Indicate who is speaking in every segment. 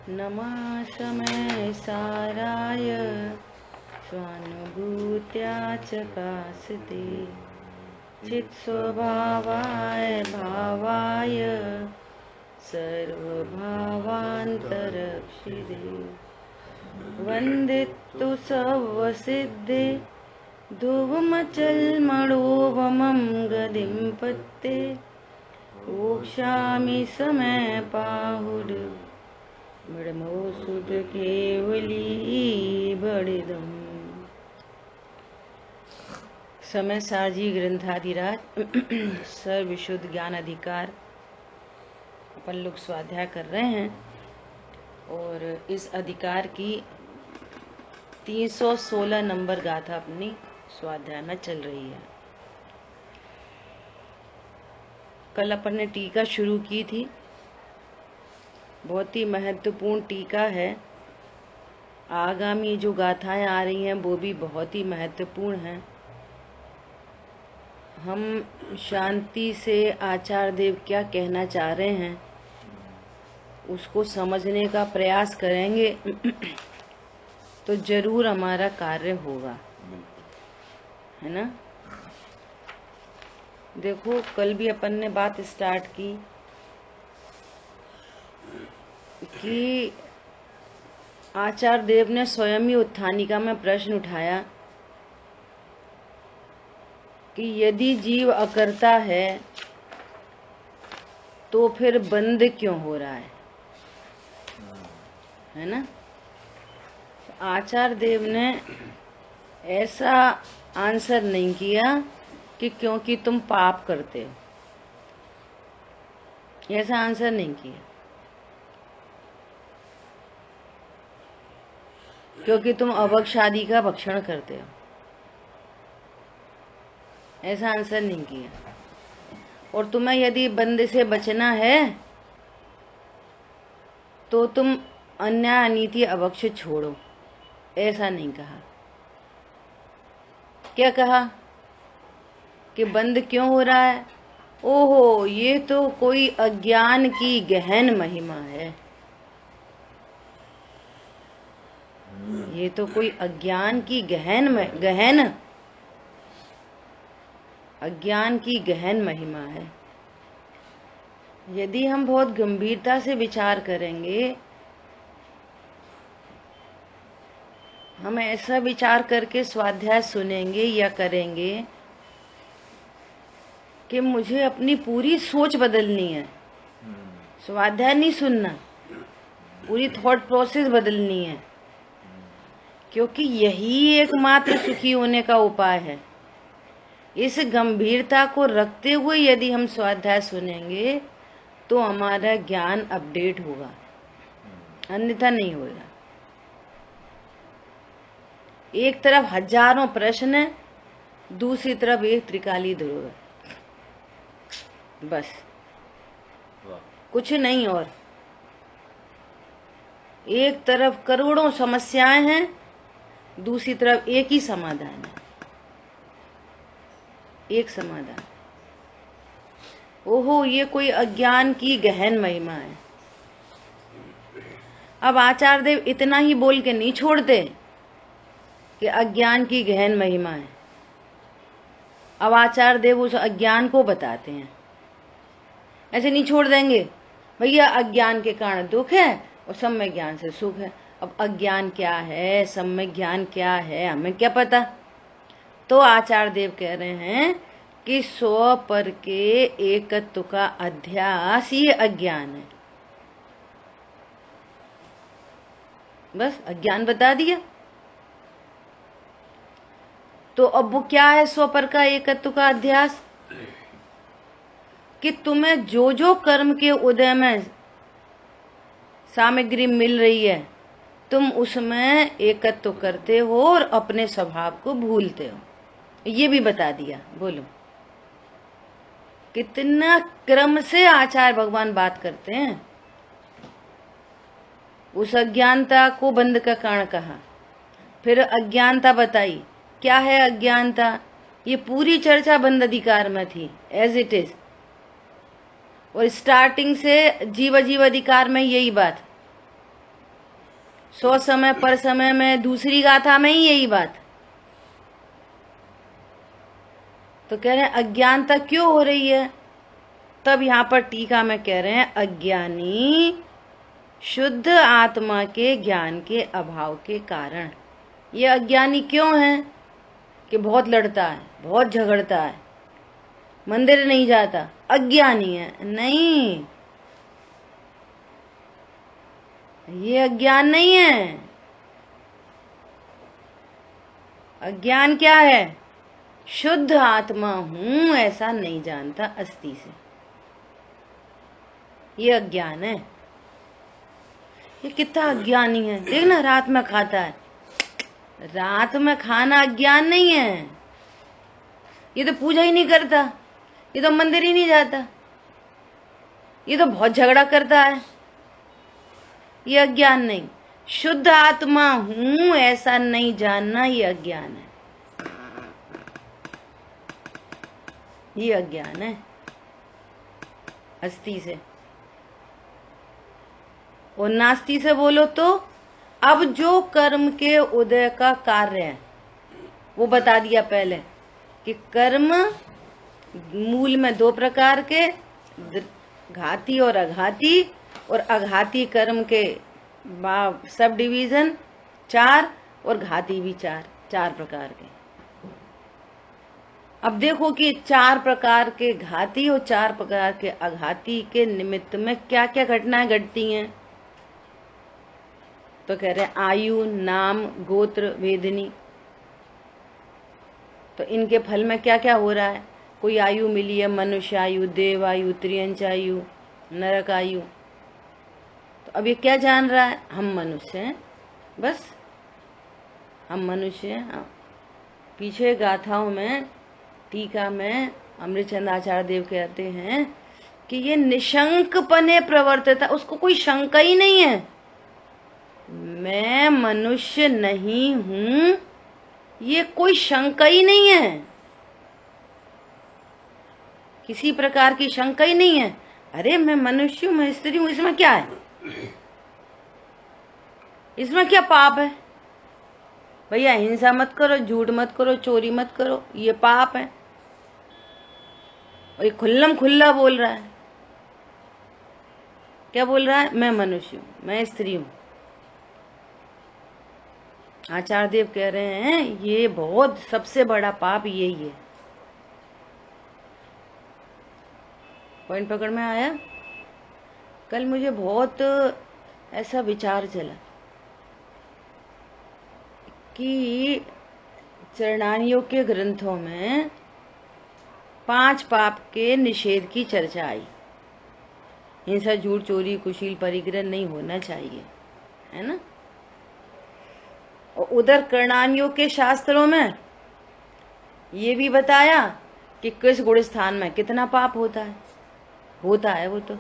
Speaker 1: नमः समय साराय स्वानुभूत्या चकासते चित्स्वभावाय भावाय सर्वभावान्तरक्षिते वन्दितु सर्वसिद्धे ध्रुवमचलमणोवमं गदिं पत्ते ओक्ष्यामि समय पाहुर ब्रह्मो सुध केवली बड़िदम। समय सारजी ग्रंथाधिराज सर्वविशुद्ध ज्ञान अधिकार अपन लोग स्वाध्याय कर रहे हैं और इस अधिकार की 316 नंबर गाथा अपनी स्वाध्याय में चल रही है। कल अपन ने टीका शुरू की थी, बहुत ही महत्वपूर्ण टीका है। आगामी जो गाथाएं आ रही हैं वो भी बहुत ही महत्वपूर्ण हैं। हम शांति से आचार्य देव क्या कहना चाह रहे हैं उसको समझने का प्रयास करेंगे तो जरूर हमारा कार्य होगा, है ना। देखो, कल भी अपन ने बात स्टार्ट की कि आचार्य देव ने स्वयं ही उत्थानिका में प्रश्न उठाया कि यदि जीव अकर्ता है तो फिर बंद क्यों हो रहा है ना। आचार्य देव ने ऐसा आंसर नहीं किया कि क्योंकि तुम पाप करते हो, ऐसा आंसर नहीं किया। क्योंकि तुम अभक्ष आदि का भक्षण करते हो, ऐसा आंसर नहीं किया। और तुम्हें यदि बंद से बचना है तो तुम अन्याय अनीति अभक्ष छोड़ो, ऐसा नहीं कहा। क्या कहा कि बंद क्यों हो रहा है? ओहो, ये तो कोई अज्ञान की गहन महिमा है, ये तो कोई अज्ञान की अज्ञान की गहन महिमा है। यदि हम बहुत गंभीरता से विचार करेंगे, हम ऐसा विचार करके स्वाध्याय सुनेंगे या करेंगे कि मुझे अपनी पूरी सोच बदलनी है। स्वाध्याय नहीं सुनना, पूरी थॉट प्रोसेस बदलनी है, क्योंकि यही एकमात्र सुखी होने का उपाय है। इस गंभीरता को रखते हुए यदि हम स्वाध्याय सुनेंगे तो हमारा ज्ञान अपडेट होगा, अन्यथा नहीं होगा। एक तरफ हजारों प्रश्न है, दूसरी तरफ एक त्रिकाली ध्रुव है, बस कुछ नहीं। और एक तरफ करोड़ों समस्याएं हैं, दूसरी तरफ एक ही समाधान है, एक समाधान। ओहो, ये कोई अज्ञान की गहन महिमा है। अब आचार्य देव इतना ही बोल के नहीं छोड़ते कि अज्ञान की गहन महिमा है। अब आचार्य देव उस अज्ञान को बताते हैं, ऐसे नहीं छोड़ देंगे। भैया, अज्ञान के कारण दुख है और सम्य ज्ञान से सुख है। अब अज्ञान क्या है, सम्य ज्ञान क्या है, हमें क्या पता। तो आचार्य देव कह रहे हैं कि स्व पर के एकत्व का अध्यास ये अज्ञान है। बस अज्ञान बता दिया। तो अब वो क्या है स्व पर का एकत्व का अध्यास? कि तुम्हें जो जो कर्म के उदय में सामग्री मिल रही है, तुम उसमें एकत्व करते हो और अपने स्वभाव को भूलते हो, ये भी बता दिया। बोलो, कितना क्रम से आचार्य भगवान बात करते हैं। उस अज्ञानता को बंद का कारण कहा, फिर अज्ञानता बताई। क्या है अज्ञानता? ये पूरी चर्चा बंद अधिकार में थी, एज इट इज। और स्टार्टिंग से जीव अधिकार में यही बात। 100 समय पर समय में दूसरी गाथा में ही यही बात। तो कह रहे हैं अज्ञानता क्यों हो रही है? तब यहाँ पर टीका में कह रहे हैं अज्ञानी शुद्ध आत्मा के ज्ञान के अभाव के कारण। ये अज्ञानी क्यों है? कि बहुत लड़ता है, बहुत झगड़ता है, मंदिर नहीं जाता, अज्ञानी है। नहीं, ये अज्ञान नहीं है। अज्ञान क्या है? शुद्ध आत्मा हूं ऐसा नहीं जानता अस्थि से, ये अज्ञान है। ये कितना अज्ञानी है, देखना रात में खाता है। रात में खाना अज्ञान नहीं है। ये तो पूजा ही नहीं करता, ये तो मंदिर ही नहीं जाता, ये तो बहुत झगड़ा करता है। ये अज्ञान नहीं। शुद्ध आत्मा हूं ऐसा नहीं जानना, ये अज्ञान है। ये अज्ञान है अस्थि से। और नास्ति से बोलो तो अब जो कर्म के उदय का कार्य है वो बता दिया पहले कि कर्म मूल में 2 प्रकार के, घाती और अघाती, और अघाती कर्म के सब डिवीजन 4 और घाती भी 4 प्रकार के। अब देखो कि 4 प्रकार के घाती और 4 प्रकार के अघाती के निमित्त में क्या क्या घटनाएं घटती हैं। तो कह रहे हैं आयु, नाम, गोत्र, वेदनी। तो इनके फल में क्या क्या हो रहा है? कोई आयु मिली है, मनुष्य आयु, देव आयु, त्रियंच आयु, नरक आयु। तो अब ये क्या जान रहा है? हम मनुष्य हैं, बस हम मनुष्य हैं। पीछे गाथाओं में, टीका में अमृतचंद आचार्य देव कहते हैं कि ये निशंकपने प्रवर्तित, उसको कोई शंका ही नहीं है, मैं मनुष्य नहीं हूं, ये कोई शंका ही नहीं है, किसी प्रकार की शंका ही नहीं है। अरे मैं मनुष्य हूं, मैं स्त्री हूं, इसमें क्या है? इसमें क्या पाप है? भैया हिंसा मत करो, झूठ मत करो, चोरी मत करो, ये पाप है। और ये खुल्लम खुल्ला बोल रहा है। क्या बोल रहा है? मैं मनुष्य हूं, मैं स्त्री हूं। आचार्य देव कह रहे हैं ये बहुत सबसे बड़ा पाप यही है। पॉइंट पकड़ में आया? कल मुझे बहुत ऐसा विचार चला कि चरणानियों के ग्रंथों में 5 पाप के निषेध की चर्चा आई। हिंसा, झूठ, चोरी, कुशील, परिग्रह नहीं होना चाहिए, है ना। और उधर कर्णानियों के शास्त्रों में ये भी बताया कि किस गुण स्थान में कितना पाप होता है वो तो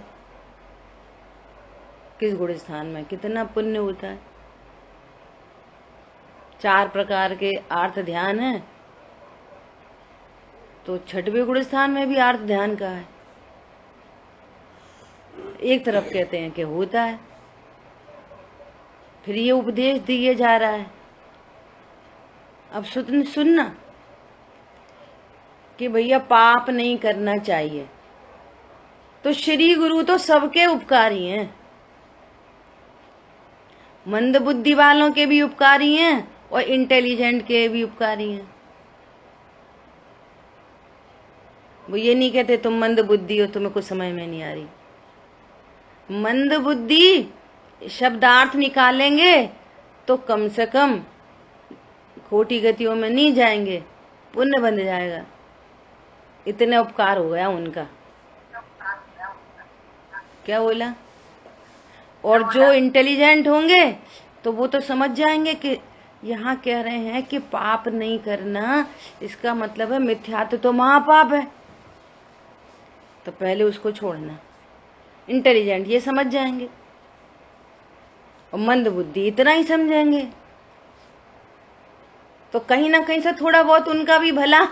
Speaker 1: किस गुण स्थान में कितना पुण्य होता है। 4 प्रकार के आर्थ ध्यान है, तो 6वें गुण स्थान में भी आर्थ ध्यान का है। एक तरफ कहते हैं कि होता है, फिर ये उपदेश दिए जा रहा है। अब सुनना कि भैया पाप नहीं करना चाहिए, तो श्री गुरु तो सबके उपकारी हैं, मंद बुद्धि वालों के भी उपकारी हैं और इंटेलिजेंट के भी उपकारी हैं। वो ये नहीं कहते तुम मंद बुद्धि हो, तुम्हें कुछ समझ में नहीं आ रही। मंद बुद्धि शब्दार्थ निकालेंगे तो कम से कम खोटी गतियों में नहीं जाएंगे, पुण्य बन जाएगा। इतने उपकार हो गया उनका। क्या बोला? और जो इंटेलिजेंट होंगे तो वो तो समझ जाएंगे कि यहाँ कह रहे हैं कि पाप नहीं करना, इसका मतलब है मिथ्यात्व तो महापाप है, तो पहले उसको छोड़ना। इंटेलिजेंट ये समझ जाएंगे और मंद बुद्धि इतना ही समझेंगे, तो कहीं ना कहीं से थोड़ा बहुत उनका भी भला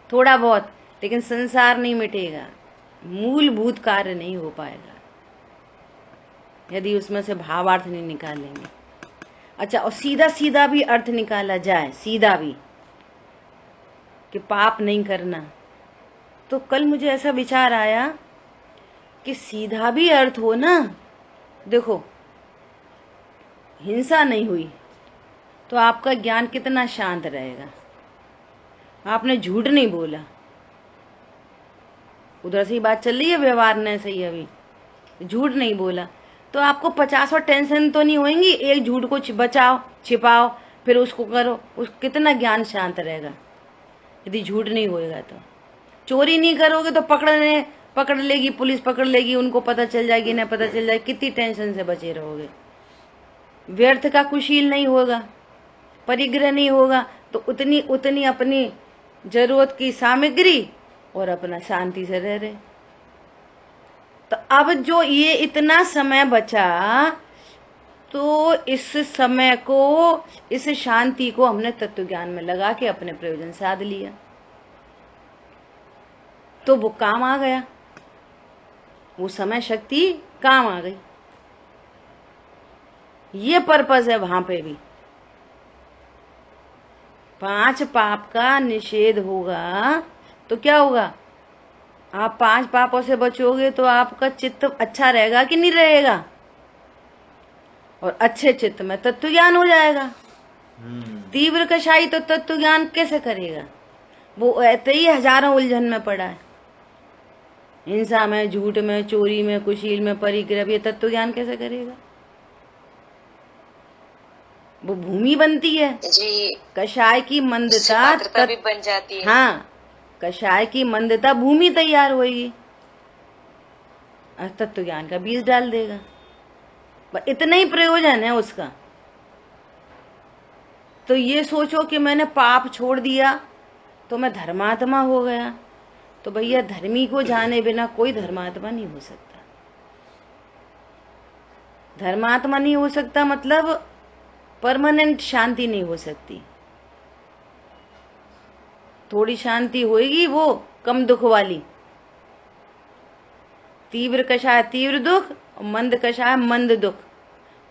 Speaker 1: थोड़ा बहुत, लेकिन संसार नहीं मिटेगा, मूलभूत कार्य नहीं हो पाएगा। यदि उसमें से भावार्थ नहीं निकालेंगे। अच्छा, और सीधा सीधा भी अर्थ निकाला जाए, सीधा भी कि पाप नहीं करना, तो कल मुझे ऐसा विचार आया कि सीधा भी अर्थ हो ना, देखो हिंसा नहीं हुई तो आपका ज्ञान कितना शांत रहेगा। आपने झूठ नहीं बोला, उधर से ही बात चल रही है व्यवहार ने सही, अभी झूठ नहीं बोला तो आपको 50 टेंशन तो नहीं होंगी। एक झूठ को बचाओ, छिपाओ, फिर उसको करो, उस कितना ज्ञान शांत रहेगा यदि झूठ नहीं होएगा। तो चोरी नहीं करोगे तो पकड़ लेगी पुलिस, पकड़ लेगी, उनको पता चल जाएगी, ना पता चल जाएगी, कितनी टेंशन से बचे रहोगे। व्यर्थ का कुशील नहीं होगा, परिग्रह नहीं होगा, तो उतनी अपनी जरूरत की सामग्री और अपना शांति से रह रहे। तो अब जो ये इतना समय बचा, तो इस समय को, इस शांति को हमने तत्व ज्ञान में लगा के अपने प्रयोजन साध लिया, तो वो काम आ गया, वो समय शक्ति काम आ गई। ये पर्पस है वहां पे भी। 5 पाप का निषेध होगा तो क्या होगा, आप 5 पापों से बचोगे तो आपका चित्त अच्छा रहेगा कि नहीं रहेगा, और अच्छे चित्त में तत्व ज्ञान हो जाएगा। तीव्र कषाई तो तत्व ज्ञान कैसे करेगा, वो ऐसे ही हजारों उलझन में पड़ा है, हिंसा में, झूठ में, चोरी में, कुशील में, परिग्रह, ये तत्व ज्ञान कैसे करेगा। वो भूमि बनती है जी, कषाय की मंदता भी बन जाती है। हाँ, कषाय की मंदता भूमि तैयार होगी, तत्व ज्ञान का बीज डाल देगा। इतना ही प्रयोजन है उसका। तो ये सोचो कि मैंने पाप छोड़ दिया तो मैं धर्मात्मा हो गया, तो भैया धर्मी को जाने बिना कोई धर्मात्मा नहीं हो सकता। धर्मात्मा नहीं हो सकता मतलब परमानेंट शांति नहीं हो सकती। थोड़ी शांति होगी, वो कम दुख वाली। तीव्र कषाय तीव्र दुख और मंद कषाय मंद दुख,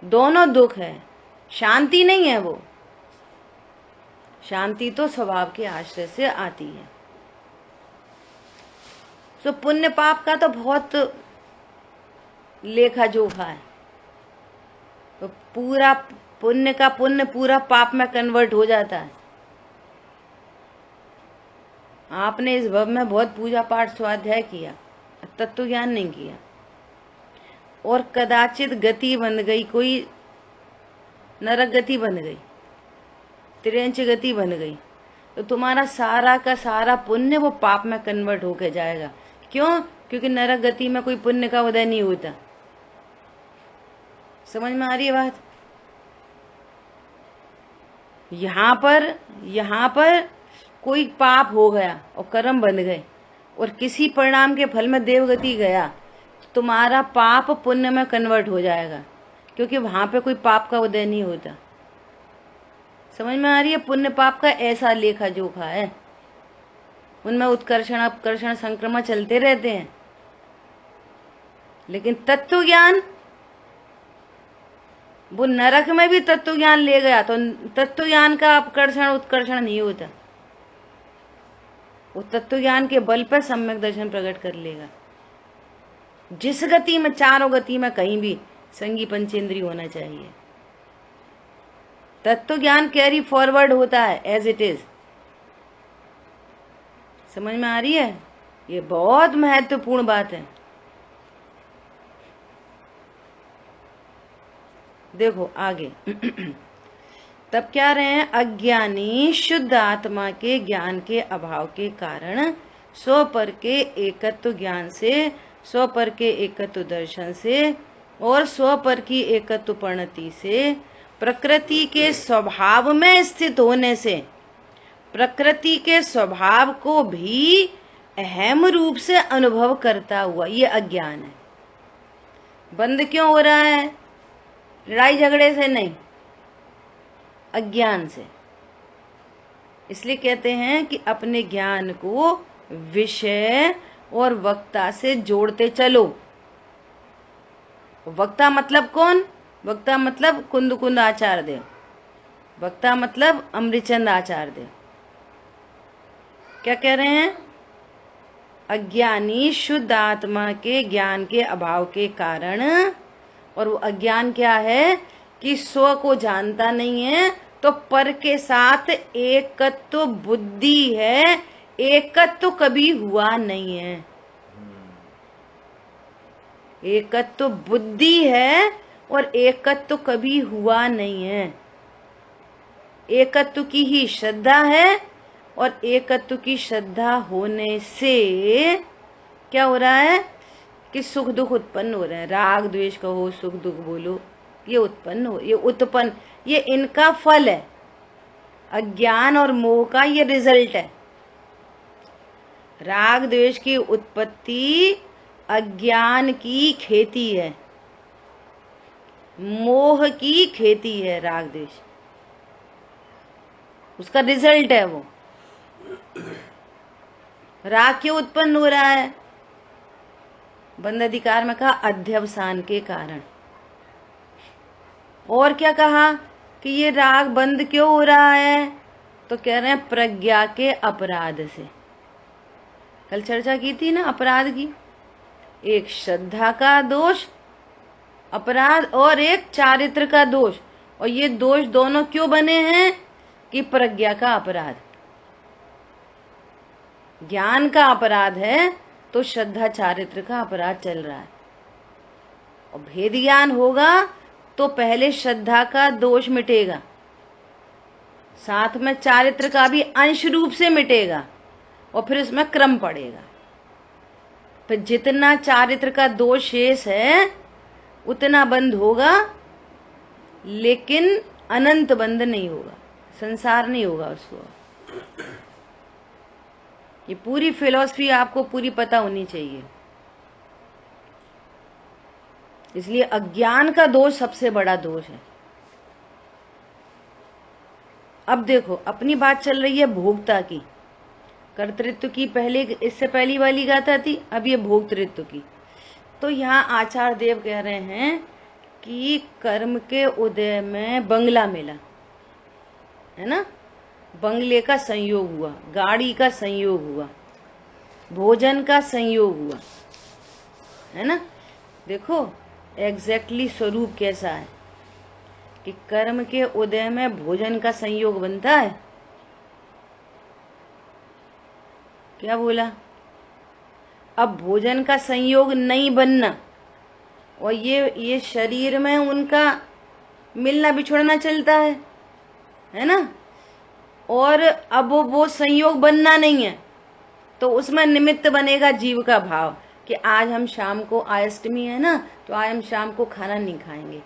Speaker 1: दोनों दुख है, शांति नहीं है वो। शांति तो स्वभाव के आश्रय से आती है। तो पुण्य पाप का तो बहुत लेखा जोखा है। तो पूरा पुण्य का पुण्य पूरा पाप में कन्वर्ट हो जाता है। आपने इस भव में बहुत पूजा पाठ स्वाध्याय किया, तत्व ज्ञान नहीं किया, और कदाचित गति बन गई, कोई नरक गति बन गई, त्रियंच गति बन गई, तो तुम्हारा सारा का सारा पुण्य वो पाप में कन्वर्ट होके जाएगा। क्यों? क्योंकि नरक गति में कोई पुण्य का उदय नहीं होता। समझ में आ रही है बात? यहाँ पर कोई पाप हो गया और कर्म बन गए और किसी परिणाम के फल में देवगति गया, तो तुम्हारा पाप पुण्य में कन्वर्ट हो जाएगा, क्योंकि वहां पे कोई पाप का उदय नहीं होता। समझ में आ रही है? पुण्य पाप का ऐसा लेखा जोखा है, उनमें उत्कर्षण अपकर्षण संक्रमण चलते रहते हैं। लेकिन तत्व ज्ञान, वो नरक में भी तत्व ज्ञान ले गया तो तत्व ज्ञान का अपकर्षण उत्कर्षण नहीं होता। वो तत्व ज्ञान के बल पर सम्यक दर्शन प्रकट कर लेगा। जिस गति में, चारों गति में कहीं भी संगी पंचेंद्रिय होना चाहिए। तत्व ज्ञान कैरी फॉरवर्ड होता है एज इट इज। समझ में आ रही है? ये बहुत महत्वपूर्ण बात है। देखो आगे तब क्या रहे हैं, अज्ञानी शुद्ध आत्मा के ज्ञान के अभाव के कारण स्वपर के एकत्व ज्ञान से, स्वपर के एकत्व दर्शन से और स्वपर की एकत्व परिणति से, प्रकृति के स्वभाव में स्थित होने से, प्रकृति के स्वभाव को भी अहम रूप से अनुभव करता हुआ, ये अज्ञान है। बंद क्यों हो रहा है? लड़ाई झगड़े से नहीं, अज्ञान से। इसलिए कहते हैं कि अपने ज्ञान को विषय और वक्ता से जोड़ते चलो, वक्ता मतलब कौन? वक्ता मतलब कुंद कुंद आचार्य देव, वक्ता मतलब अमृतचंद आचार्य देव। क्या कह रहे हैं? अज्ञानी शुद्ध आत्मा के ज्ञान के अभाव के कारण, और वो अज्ञान क्या है कि स्व को जानता नहीं है, तो पर के साथ एकत्व बुद्धि है, एकत्व कभी हुआ नहीं है। एकत्व बुद्धि है और एकत्व कभी हुआ नहीं है। एकत्व की ही श्रद्धा है, और एकत्व की श्रद्धा होने से क्या हो रहा है कि सुख दुख उत्पन्न हो रहे हैं। राग द्वेष कहो, सुख दुख बोलो, ये उत्पन्न, ये इनका फल है। अज्ञान और मोह का ये रिजल्ट है। राग द्वेष की उत्पत्ति अज्ञान की खेती है, मोह की खेती है। राग द्वेष उसका रिजल्ट है। वो राग क्यों उत्पन्न हो रहा है? बंद अधिकार में कहा अध्यवसान के कारण। और क्या कहा कि ये राग बंद क्यों हो रहा है? तो कह रहे हैं प्रज्ञा के अपराध से। कल चर्चा की थी ना अपराध की। एक श्रद्धा का दोष अपराध और एक चारित्र का दोष। और ये दोष दोनों क्यों बने हैं? कि प्रज्ञा का अपराध, ज्ञान का अपराध है, तो श्रद्धा चारित्र का अपराध चल रहा है। और भेद ज्ञान होगा तो पहले श्रद्धा का दोष मिटेगा, साथ में चारित्र का भी अंश रूप से मिटेगा, और फिर उसमें क्रम पड़ेगा। फिर जितना चारित्र का दोष शेष है उतना बंद होगा, लेकिन अनंत बंद नहीं होगा, संसार नहीं होगा उसको। ये पूरी फिलॉसफी आपको पूरी पता होनी चाहिए। इसलिए अज्ञान का दोष सबसे बड़ा दोष है। अब देखो अपनी बात चल रही है भोक्ता की, कर्तृत्व की। पहले इससे पहली वाली गाथा थी, अब ये भोक्तृत्व की। तो यहाँ आचार्य देव कह रहे हैं कि कर्म के उदय में बंगला मिला है ना, बंगले का संयोग हुआ, गाड़ी का संयोग हुआ, भोजन का संयोग हुआ, है ना। देखो एग्जैक्टली स्वरूप कैसा है कि कर्म के उदय में भोजन का संयोग बनता है। क्या बोला? अब भोजन का संयोग नहीं बनना और ये शरीर में उनका मिलना बिछड़ना चलता है ना। और अब वो संयोग बनना नहीं है, तो उसमें निमित्त बनेगा जीव का भाव कि आज हम शाम को अष्टमी है ना, तो आज हम शाम को खाना नहीं खाएंगे।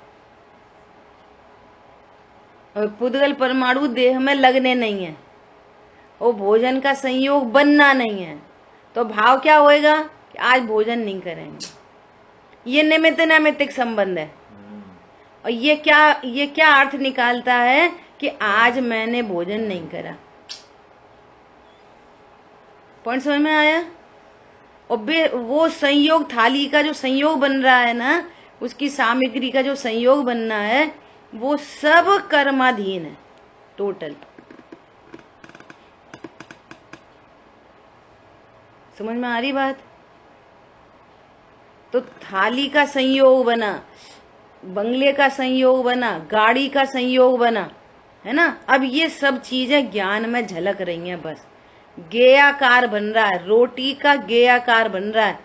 Speaker 1: और पुद्गल परमाणु देह में लगने नहीं है, वो भोजन का संयोग बनना नहीं है, तो भाव क्या होएगा कि आज भोजन नहीं करेंगे। ये निमित्त नैमित्तिक संबंध है। और ये क्या अर्थ निकालता है कि आज मैंने भोजन नहीं करा। पॉइंट समझ में आया? और वो संयोग, थाली का जो संयोग बन रहा है ना, उसकी सामग्री का जो संयोग बनना है, वो सब कर्माधीन है टोटल। समझ में आ रही बात? तो थाली का संयोग बना, बंगले का संयोग बना, गाड़ी का संयोग बना, है ना। अब ये सब चीजें ज्ञान में झलक रही हैं। बस गेयाकार बन रहा है, रोटी का गेयाकार बन रहा है।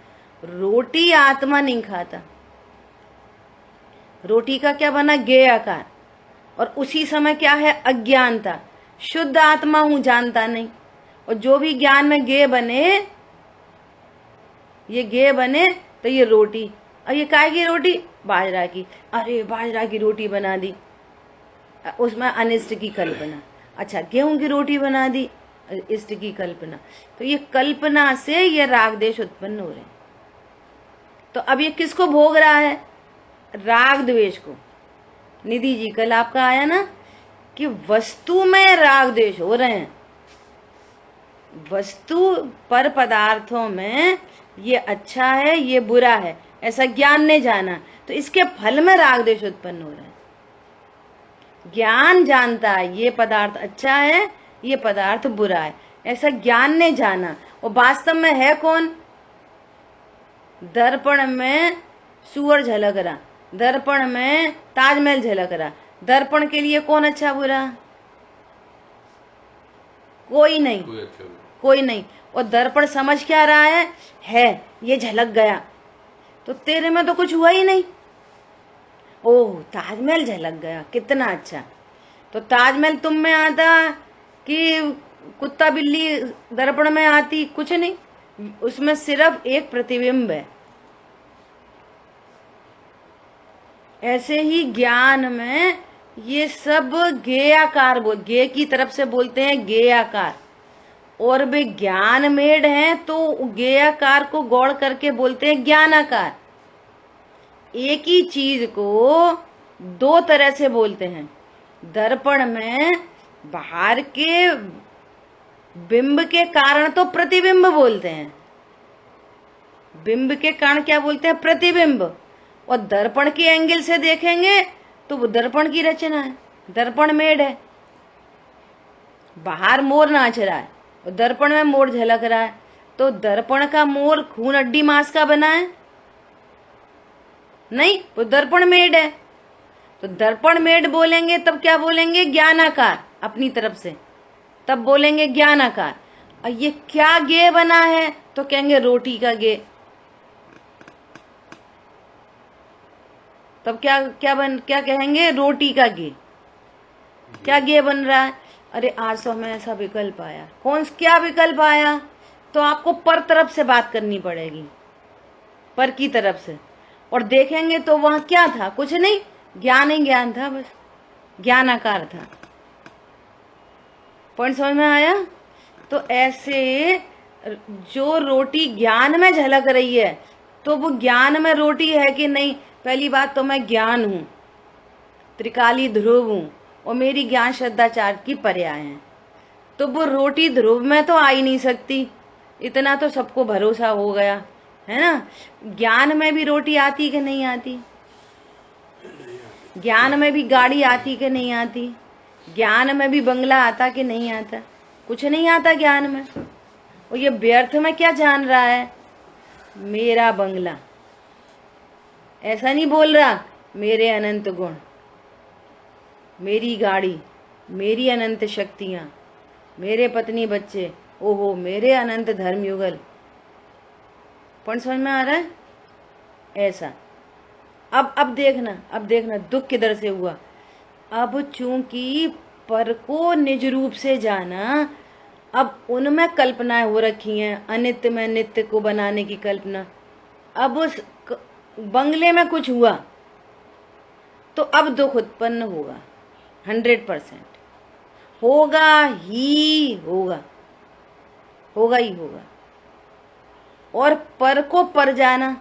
Speaker 1: रोटी आत्मा नहीं खाता, रोटी का क्या बना? गेयाकार। और उसी समय क्या है? अज्ञानता। शुद्ध आत्मा हूं, जानता नहीं। और जो भी ज्ञान में गे बने, ये गे बने तो ये रोटी। और ये काय की रोटी? बाजरा की। अरे बाजरा की रोटी बना दी, उसमें अनिष्ट की कल्पना। अच्छा गेहूं की रोटी बना दी, इष्ट की कल्पना। तो ये कल्पना से ये राग देश उत्पन्न हो रहे हैं। तो अब ये किसको भोग रहा है? राग द्वेष को। निधि जी कल आपका आया ना कि वस्तु में राग द्वेष हो रहे हैं। वस्तु पर पदार्थों में ये अच्छा है, ये बुरा है, ऐसा ज्ञान ने जाना, तो इसके फल में राग द्वेष उत्पन्न हो रहा है। ज्ञान जानता है ये पदार्थ अच्छा है, ये पदार्थ बुरा है, ऐसा ज्ञान ने जाना। और वास्तव में है कौन? दर्पण में सूअर झलक रहा, दर्पण में ताजमहल झलक रहा। दर्पण के लिए कौन अच्छा बुरा? कोई नहीं, कोई नहीं। और दर्पण समझ क्या रहा है ये झलक गया, तो तेरे में तो कुछ हुआ ही नहीं। ओह ताजमहल झलक गया, कितना अच्छा। तो ताजमहल तुम में आता कि कुत्ता बिल्ली दर्पण में आती? कुछ नहीं, उसमें सिर्फ एक प्रतिबिंब है। ऐसे ही ज्ञान में ये सब गेयाकार गे की तरफ से बोलते हैं गेयाकार, और वे ज्ञान मेड हैं तो गेयाकार को गौड़ करके बोलते हैं ज्ञानाकार। एक ही चीज को दो तरह से बोलते हैं। दर्पण में बाहर के बिंब के कारण तो प्रतिबिंब बोलते हैं, बिंब के कारण क्या बोलते हैं? प्रतिबिंब। और दर्पण के एंगल से देखेंगे तो वो दर्पण की रचना है, दर्पण मेड है। बाहर मोर नाच रहा है और दर्पण में मोर झलक रहा है, तो दर्पण का मोर खून हड्डी मांस का बना है? नहीं, वो दर्पण मेड है। तो दर्पण मेड बोलेंगे तब क्या बोलेंगे? ज्ञानाकार अपनी तरफ से, तब बोलेंगे ज्ञानाकार। और ये क्या गे बना है? तो कहेंगे रोटी का गे। तब क्या कहेंगे? रोटी का गे। क्या गे बन रहा है? अरे आज तो हमें ऐसा विकल्प आया। क्या विकल्प आया? तो आपको पर तरफ से बात करनी पड़ेगी, पर की तरफ से, और देखेंगे तो वहां क्या था? कुछ नहीं, ज्ञान ही ज्ञान था, बस ज्ञानाकार था। पॉइंट समझ में आया? तो ऐसे जो रोटी ज्ञान में झलक रही है, तो वो ज्ञान में रोटी है कि नहीं? पहली बात तो मैं ज्ञान हूं, त्रिकाली ध्रुव हूं, और मेरी ज्ञान श्रद्धाचार्य की पर्याय है, तो वो रोटी ध्रुव में तो आ ही नहीं सकती। इतना तो सबको भरोसा हो गया है ना। ज्ञान में भी रोटी आती कि नहीं आती? ज्ञान में भी गाड़ी आती कि नहीं आती? ज्ञान में भी बंगला आता कि नहीं आता? कुछ नहीं आता ज्ञान में। और ये व्यर्थ में क्या जान रहा है? मेरा बंगला। ऐसा नहीं बोल रहा मेरे अनंत गुण, मेरी गाड़ी, मेरी अनंत शक्तियां, मेरे पत्नी बच्चे, ओहो मेरे अनंत धर्मयुगल। पॉइंट समझ में आ रहा है? ऐसा। अब देखना दुख किधर से हुआ। अब चूंकि पर को निज रूप से जाना, अब उनमें कल्पनाएं हो रखी हैं, अनित्य में नित्य को बनाने की कल्पना। अब उस बंगले में कुछ हुआ तो अब दुख उत्पन्न होगा, 100% होगा ही होगा, होगा ही होगा। और पर को पर जाना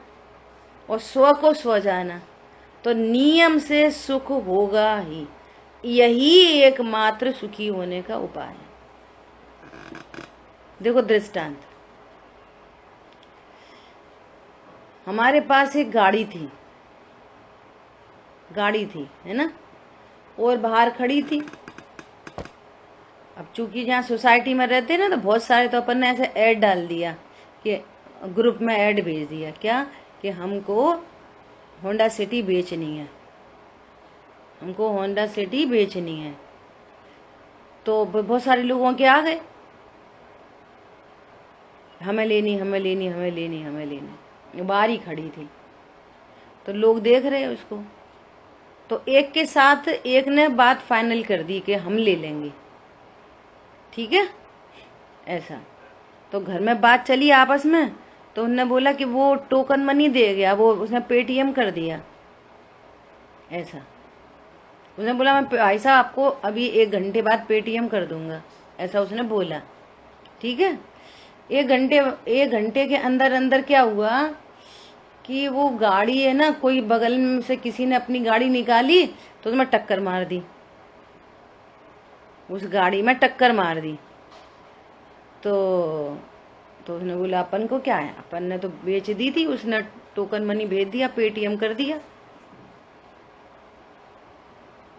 Speaker 1: और स्व को स्व जाना, तो नियम से सुख होगा ही। यही एकमात्र सुखी होने का उपाय है। देखो दृष्टांत, हमारे पास एक गाड़ी थी है ना, और बाहर खड़ी थी। अब चूंकि जहाँ सोसाइटी में रहते हैं ना, तो बहुत सारे, तो अपन ने ऐसे ऐड डाल दिया कि ग्रुप में ऐड भेज दिया, क्या कि हमको होंडा सिटी बेचनी है, हमको होंडा सिटी बेचनी है। तो बहुत सारे लोगों के आ गए, हमें लेनी हमें लेनी हमें लेनी हमें लेनी। बाहर ही खड़ी थी, तो लोग देख रहे हैं उसको। तो एक के साथ एक ने बात फाइनल कर दी कि हम ले लेंगे, ठीक है ऐसा। तो घर में बात चली आपस में, तो उन्होंने बोला कि वो टोकन मनी दे गया, वो उसने पेटीएम कर दिया ऐसा। उसने बोला मैं भाई साहब आपको अभी 1 घंटे बाद पेटीएम कर दूंगा, ऐसा उसने बोला, ठीक है। 1 घंटे के अंदर अंदर क्या हुआ कि वो गाड़ी है ना, कोई बगल में से किसी ने अपनी गाड़ी निकाली तो उसमें टक्कर मार दी, उस गाड़ी में टक्कर मार दी। तो उसने बोला अपन को क्या है, अपन ने तो बेच दी थी, उसने टोकन मनी भेज दिया, पेटीएम कर दिया।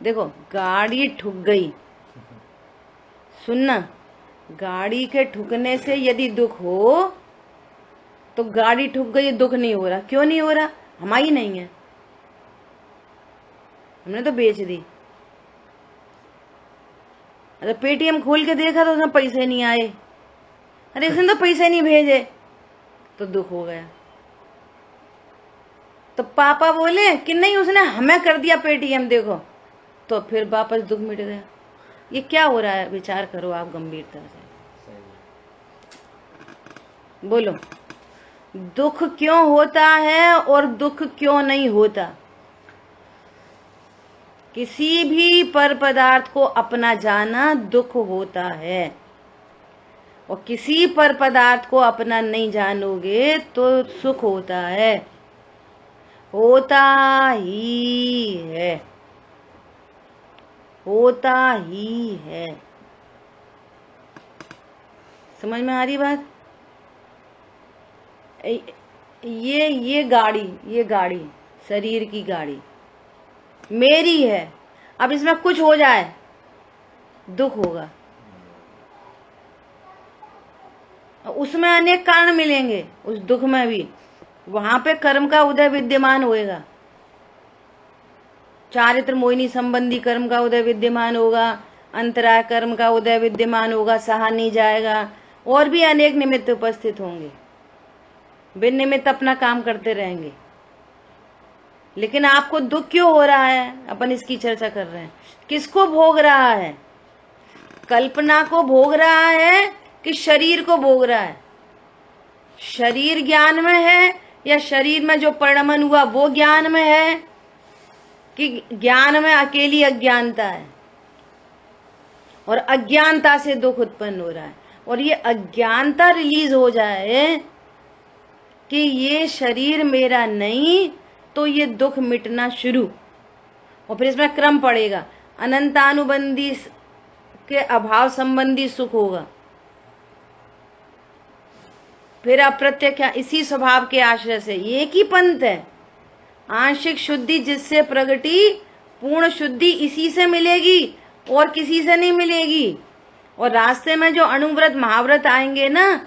Speaker 1: देखो गाड़ी ठुक गई, सुनना, गाड़ी के ठुकने से यदि दुख हो तो गाड़ी ठुक गई दुख नहीं हो रहा। क्यों नहीं हो रहा? हमारी नहीं है, हमने तो बेच दी। अरे पेटीएम खोल के देखा तो उसमें पैसे नहीं आए, अरे इसने तो पैसे नहीं भेजे, तो दुख हो गया। तो पापा बोले कि नहीं उसने हमें कर दिया पेटीएम, देखो, तो फिर वापस दुख मिट गया। ये क्या हो रहा है? विचार करो आप गंभीरता से, बोलो दुख क्यों होता है और दुख क्यों नहीं होता? किसी भी पर पदार्थ को अपना जाना दुख होता है, और किसी पर पदार्थ को अपना नहीं जानोगे तो सुख होता है, होता ही है, होता ही है। समझ में आ रही बात? ये गाड़ी शरीर की गाड़ी मेरी है। अब इसमें कुछ हो जाए दुख होगा, उसमें अनेक कारण मिलेंगे, उस दुख में भी वहां पे कर्म का उदय विद्यमान होएगा, चारित्र मोहिनी संबंधी कर्म का उदय विद्यमान होगा, अंतराय कर्म का उदय विद्यमान होगा, सहा नहीं जाएगा, और भी अनेक निमित्त उपस्थित होंगे, बिन निमित्त अपना काम करते रहेंगे। लेकिन आपको दुख क्यों हो रहा है? अपन इसकी चर्चा कर रहे हैं। किसको भोग रहा है? कल्पना को भोग रहा है कि शरीर को भोग रहा है? शरीर ज्ञान में है या शरीर में जो परिणमन हुआ वो ज्ञान में है, कि ज्ञान में अकेली अज्ञानता है और अज्ञानता से दुख उत्पन्न हो रहा है? और ये अज्ञानता रिलीज हो जाए कि ये शरीर मेरा नहीं, तो ये दुख मिटना शुरू। और फिर इसमें क्रम पड़ेगा, अनंतानुबंधी के अभाव संबंधी सुख होगा, फिर अप्रत्यक्ष इसी स्वभाव के आश्रय से। एक ही पंथ है, आंशिक शुद्धि जिससे प्रगति, पूर्ण शुद्धि इसी से मिलेगी और किसी से नहीं मिलेगी। और रास्ते में जो अणुव्रत महाव्रत आएंगे ना,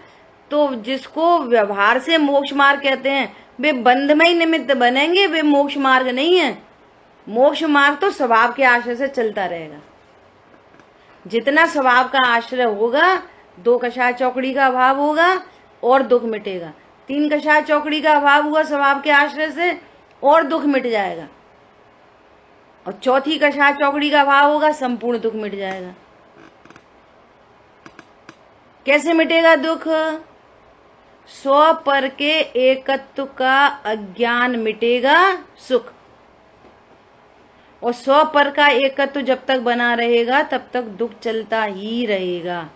Speaker 1: तो जिसको व्यवहार से मोक्ष मार्ग कहते हैं, वे बंध में ही निमित्त बनेंगे, वे मोक्ष मार्ग नहीं है। मोक्ष मार्ग तो स्वभाव के आश्रय से चलता रहेगा। जितना स्वभाव का आश्रय होगा, 2 कषाय चौकड़ी का अभाव होगा और दुख मिटेगा, 3 कषाय चौकड़ी का अभाव हुआ स्वभाव के आश्रय से और दुख मिट जाएगा, और 4थी कषाय चौकड़ी का अभाव होगा, संपूर्ण दुख मिट जाएगा। कैसे मिटेगा दुख? स्व पर के एकत्व का अज्ञान मिटेगा सुख, और स्व पर का एकत्व जब तक बना रहेगा तब तक दुख चलता ही रहेगा।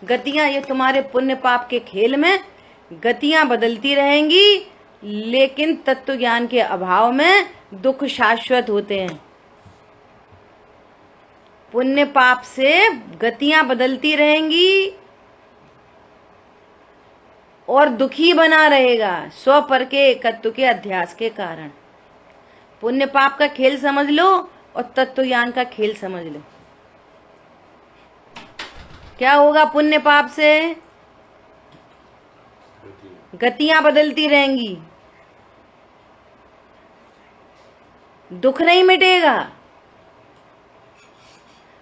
Speaker 1: गतियां, ये तुम्हारे पुण्य पाप के खेल में गतियां बदलती रहेंगी, लेकिन तत्व ज्ञान के अभाव में दुख शाश्वत होते हैं। पुण्य पाप से गतियां बदलती रहेंगी और दुखी बना रहेगा, स्व पर के एकत्व के अध्यास के कारण। पुण्य पाप का खेल समझ लो और तत्व ज्ञान का खेल समझ लो। क्या होगा पुण्य पाप से? गतियां बदलती रहेंगी, दुख नहीं मिटेगा।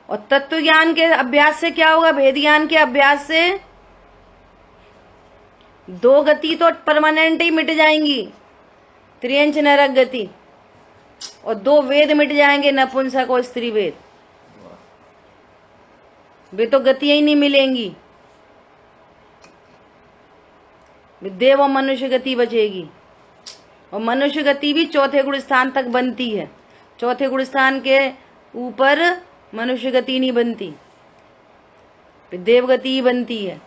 Speaker 1: और तत्व ज्ञान के अभ्यास से क्या होगा? भेद ज्ञान के अभ्यास से 2 गति तो परमानेंट ही मिट जाएंगी, त्रियंच नरक गति, और 2 वेद मिट जाएंगे, नपुंसक और स्त्री वेद। वे तो गतियां ही नहीं मिलेंगी, देव और मनुष्य गति बचेगी। और मनुष्य गति भी 4थे गुण स्थान तक बनती है, 4थे गुण स्थान के ऊपर मनुष्य गति नहीं बनती, फिर देवगति ही बनती है।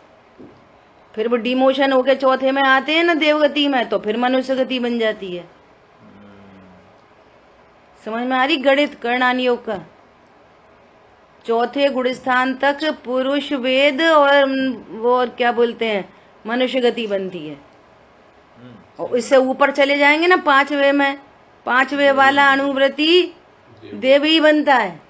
Speaker 1: फिर वो डिमोशन होके 4थे में आते हैं ना देवगति में, तो फिर मनुष्य गति बन जाती है। समझ में आ रही गणित कर्णान योग का? 4थे गुण स्थान तक पुरुष वेद और वो क्या बोलते हैं, मनुष्य गति बनती है। और इससे ऊपर चले जाएंगे ना, पांचवे में, पांचवे वाला अनुव्रती देव ही बनता है।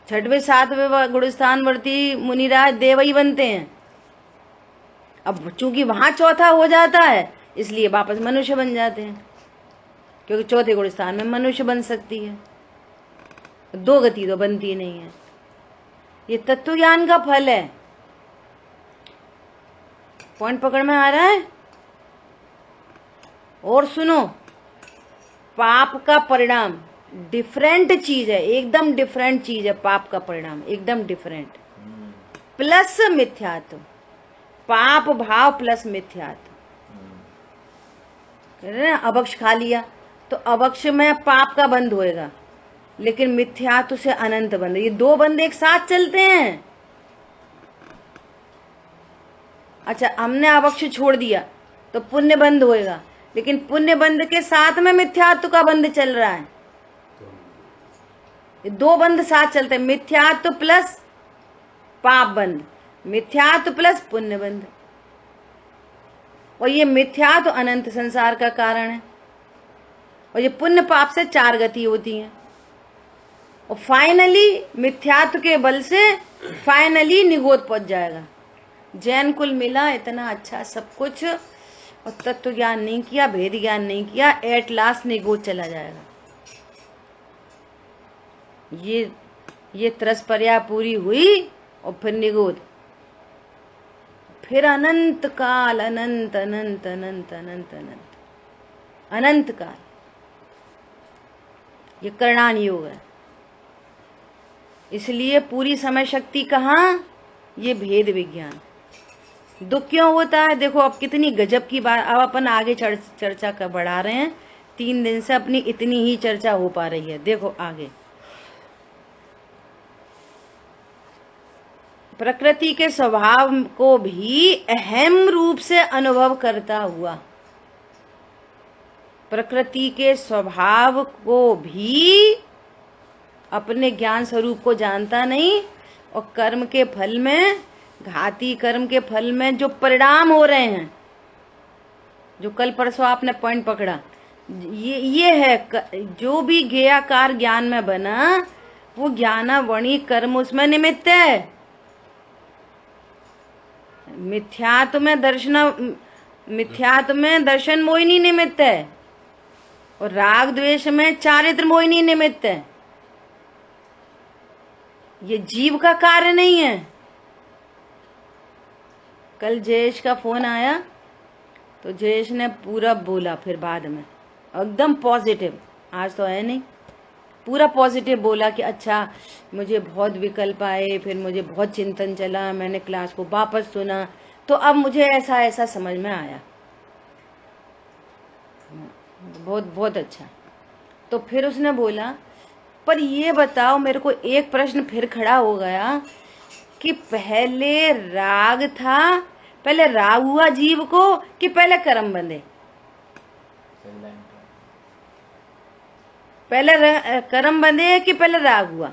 Speaker 1: छठवें सातवें गुणस्थानवर्ती मुनिराज देव ही बनते हैं। अब चूंकि वहां चौथा हो जाता है इसलिए वापस मनुष्य बन जाते हैं, क्योंकि चौथे गुणस्थान में मनुष्य बन सकती है, दो गति तो बनती नहीं है। ये तत्व ज्ञान का फल है। पॉइंट पकड़ में आ रहा है? और सुनो, पाप का परिणाम डिफरेंट चीज है, एकदम डिफरेंट चीज है। पाप का परिणाम एकदम डिफरेंट, प्लस मिथ्यात्व, पाप भाव प्लस मिथ्यात्व। अभक्ष खा लिया तो अभक्ष में पाप का बंध होएगा, लेकिन मिथ्यात्व से अनंत बंध। ये दो बंध एक साथ चलते हैं। अच्छा, हमने अभक्ष छोड़ दिया तो पुण्य बंध होएगा, लेकिन पुण्य बंध के साथ में मिथ्यात्व का बंध चल रहा है। ये दो बंध साथ चलते हैं, मिथ्यात्व प्लस पाप बंध, मिथ्यात्व प्लस पुण्य बंध। और ये मिथ्यात्व अनंत संसार का कारण है, और ये पुण्य पाप से चार गति होती है। और फाइनली मिथ्यात्व के बल से फाइनली निगोद पहुंच जाएगा। जैन कुल मिला इतना अच्छा सब कुछ, और तत्व ज्ञान नहीं किया, भेद ज्ञान नहीं किया, एट लास्ट निगोद चला जाएगा। ये त्रस्पर्या पूरी हुई और फिर निगोद, फिर अनंत काल, अनंत अनंत अनंत अनंत अनंत अनंत काल। ये करणान योग है। इसलिए पूरी समय शक्ति कहाँ? ये भेद विज्ञान। दुख क्यों होता है? देखो अब कितनी गजब की बात। अब अपन आगे चर्चा कर बढ़ा रहे हैं। 3 दिन से अपनी इतनी ही चर्चा हो पा रही है। देखो आगे, प्रकृति के स्वभाव को भी अहम रूप से अनुभव करता हुआ, प्रकृति के स्वभाव को भी अपने ज्ञान स्वरूप को जानता नहीं, और कर्म के फल में, घाती कर्म के फल में जो परिणाम हो रहे हैं, जो कल परसों आपने पॉइंट पकड़ा, ये है जो भी ज्ञेयाकार ज्ञान में बना, वो ज्ञानावणी कर्म उसमें निमित्त है। मिथ्यात्व में दर्शन मोहिनी निमित्त है, और राग द्वेष में चारित्र मोहिनी निमित्त है। ये जीव का कार्य नहीं है। कल जयेश का फोन आया तो जयेश ने पूरा बोला, फिर बाद में एकदम पॉजिटिव, आज तो है नहीं, पूरा पॉजिटिव बोला कि अच्छा मुझे बहुत विकल्प आए, फिर मुझे बहुत चिंतन चला, मैंने क्लास को वापस सुना तो अब मुझे ऐसा ऐसा समझ में आया। बहुत बहुत अच्छा। तो फिर उसने बोला, पर ये बताओ, मेरे को एक प्रश्न फिर खड़ा हो गया कि पहले राग था, पहले राग हुआ जीव को कि पहले कर्म बंधे? पहले कर्म बंधे कि पहले राग हुआ?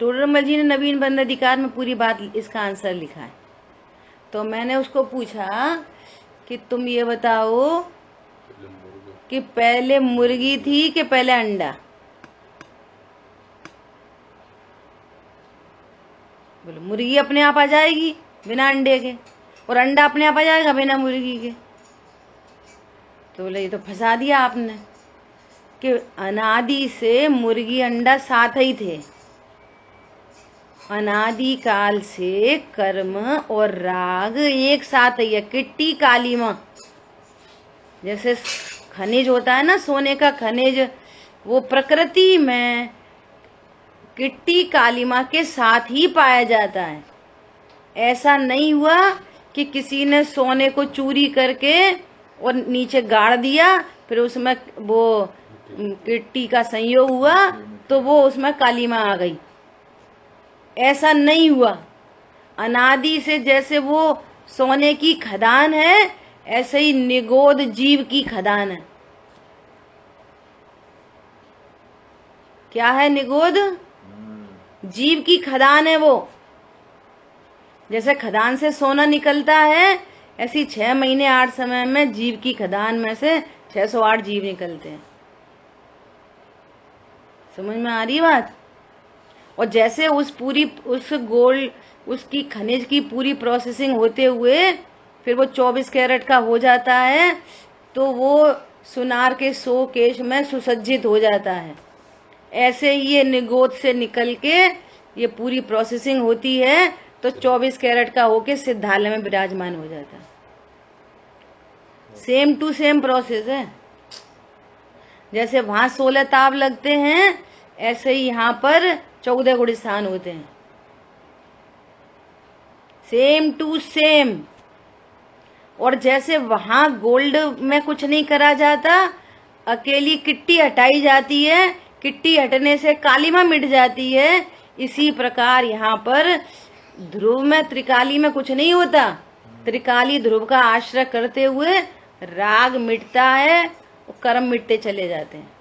Speaker 1: टोडरमल जी ने नवीन बंध अधिकार में पूरी बात, इसका आंसर लिखा है। तो मैंने उसको पूछा कि तुम ये बताओ कि पहले मुर्गी थी कि पहले अंडा? बोले मुर्गी अपने आप आ जाएगी बिना अंडे के, और अंडा अपने आप आ जाएगा बिना मुर्गी के। तो बोले ये तो फंसा दिया आपने, कि अनादि से मुर्गी अंडा साथ ही थे। अनादि काल से कर्म और राग एक साथ ही है। किट्टी काली माँ, जैसे खनिज होता है ना, सोने का खनिज, वो प्रकृति में किट्टी कालीमा के साथ ही पाया जाता है। ऐसा नहीं हुआ कि किसी ने सोने को चूरी करके और नीचे गाड़ दिया, फिर उसमें वो किट्टी का संयोग हुआ तो वो उसमें कालीमा आ गई। ऐसा नहीं हुआ। अनादि से जैसे वो सोने की खदान है, ऐसे ही निगोद जीव की खदान है। क्या है निगोद? जीव की खदान है वो। जैसे खदान से सोना निकलता है, ऐसी 6 महीने 8 समय में जीव की खदान में से 608 जीव निकलते हैं। समझ में आ रही बात? और जैसे उस गोल्ड, उसकी खनिज की पूरी प्रोसेसिंग होते हुए फिर वो 24 कैरेट का हो जाता है, तो वो सुनार के 100 केश में सुसज्जित हो जाता है। ऐसे ही ये निगोद से निकल के ये पूरी प्रोसेसिंग होती है, तो 24 कैरेट का होके सिद्धालय में विराजमान हो जाता है। सेम टू सेम प्रोसेस है। जैसे वहां 16 ताव लगते हैं, ऐसे ही यहाँ पर 14 गुण स्थान होते हैं। Same to same. और जैसे वहां गोल्ड में कुछ नहीं करा जाता, अकेली किट्टी हटाई जाती है, किट्टी हटने से कालीमा मिट जाती है, इसी प्रकार यहाँ पर ध्रुव में त्रिकाली में कुछ नहीं होता। त्रिकाली ध्रुव का आश्रय करते हुए राग मिटता है और कर्म मिटते चले जाते हैं।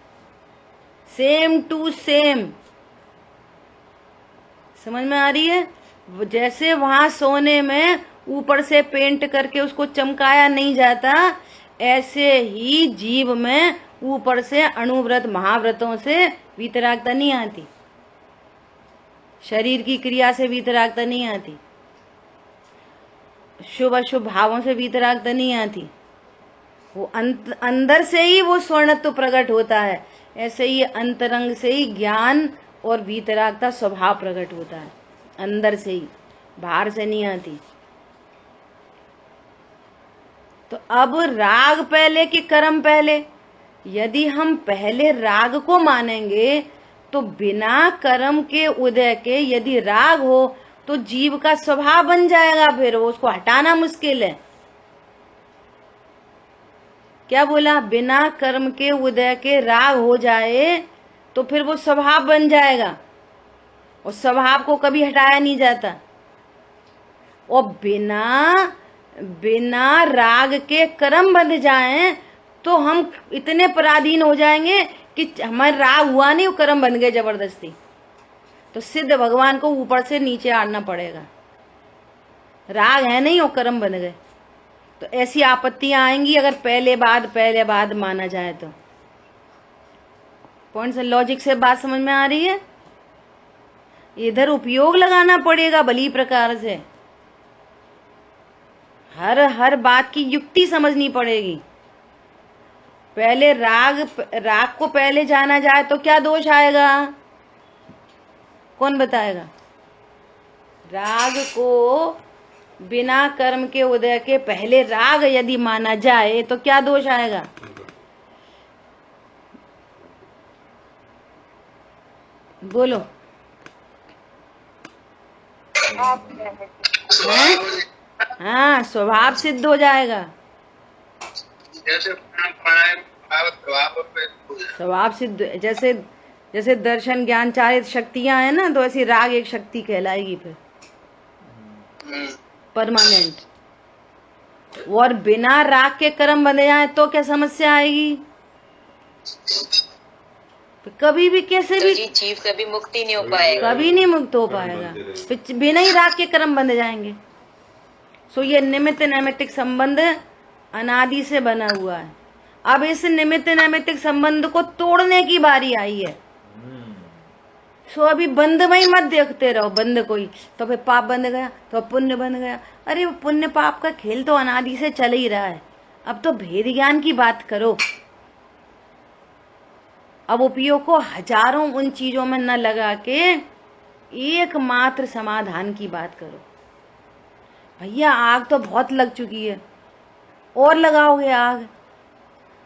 Speaker 1: Same to same. समझ में आ रही है? जैसे वहां सोने में ऊपर से पेंट करके उसको चमकाया नहीं जाता, ऐसे ही जीव में ऊपर से अणुव्रत महाव्रतों से वीतरागता नहीं आती, शरीर की क्रिया से वीतरागता नहीं आती, शुभ अशुभ भावों से वीतरागता नहीं आती। वो अंदर से ही वो स्वर्णत्व प्रकट होता है। ऐसे ही अंतरंग से ही ज्ञान और वीतरागता स्वभाव प्रकट होता है, अंदर से ही, बाहर से नहीं आती। तो अब राग पहले कि कर्म पहले? यदि हम पहले राग को मानेंगे तो बिना कर्म के उदय के यदि राग हो तो जीव का स्वभाव बन जाएगा, फिर वो उसको हटाना मुश्किल है। क्या बोला? बिना कर्म के उदय के राग हो जाए तो फिर वो स्वभाव बन जाएगा, और स्वभाव को कभी हटाया नहीं जाता। और बिना राग के कर्म बंध जाएं तो हम इतने पराधीन हो जाएंगे कि हमारे राग हुआ नहीं, वो कर्म बन गए जबरदस्ती। तो सिद्ध भगवान को ऊपर से नीचे आना पड़ेगा। राग है नहीं और कर्म बन गए, तो ऐसी आपत्तियां आएंगी अगर पहले बाद माना जाए तो। पॉइंट से लॉजिक से बात समझ में आ रही है? इधर उपयोग लगाना पड़ेगा भली प्रकार से, हर बात की युक्ति समझनी पड़ेगी। पहले राग को पहले जाना जाए तो क्या दोष आएगा? कौन बताएगा? राग को बिना कर्म के उदय के पहले राग यदि माना जाए तो क्या दोष आएगा? बोलो। हाँ, स्वभाव सिद्ध हो जाएगा। स्वभाव सिद्ध, जैसे दर्शन ज्ञान चारित शक्तियां है ना, तो ऐसी राग एक शक्ति कहलाएगी फिर परमानेंट। और बिना राग के कर्म बने जाए तो क्या समस्या आएगी? तो कभी भी कैसे भी
Speaker 2: जीव कभी मुक्ति नहीं हो पाएगा,
Speaker 1: कभी नहीं मुक्त हो पाएगा, फिर बिना ही राग के कर्म बंध जाएंगे। सो ये निमित्त नैमित्तिक संबंध अनादि से बना हुआ है। अब इस निमित्त नैमित्तिक संबंध को तोड़ने की बारी आई है। सो अभी बंध में ही मत देखते रहो, बंध कोई तो फिर पाप बंध गया तो पुण्य बंध गया। अरे पुण्य पाप का खेल तो अनादि से चल ही रहा है। अब तो भेद ज्ञान की बात करो। अब उपयोग को हजारों उन चीजों में न लगा के एकमात्र समाधान की बात करो। भैया आग तो बहुत लग चुकी है, और लगाओगे आग?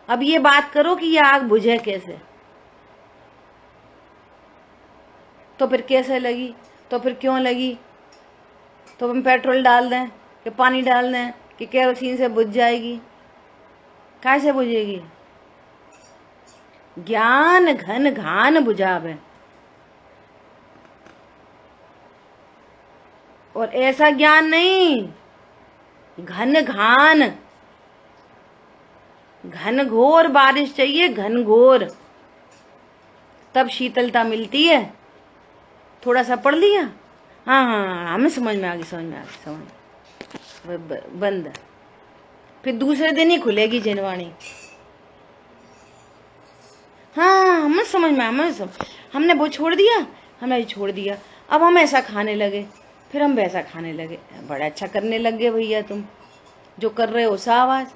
Speaker 1: अब ये बात करो कि ये आग बुझे कैसे? तो फिर कैसे लगी? तो फिर क्यों लगी? तो हम पेट्रोल डाल दें कि पानी डाल दें कि केरोसिन से बुझ जाएगी? कैसे बुझेगी? ज्ञान घन घान बुझावे। और ऐसा ज्ञान नहीं, घन घान, घनघोर बारिश चाहिए, घनघोर, तब शीतलता मिलती है। थोड़ा सा पढ़ लिया, हाँ हाँ, हमें समझ में आ गई, समझ में आ गई, बंद। फिर दूसरे दिन ही खुलेगी जिनवाणी। हाँ, हमें समझ में, हमने वो छोड़ दिया, हमने छोड़ दिया, अब हम ऐसा खाने लगे, फिर हम वैसा खाने लगे। बड़ा अच्छा करने लग गए भैया, तुम जो कर रहे हो शाबाश,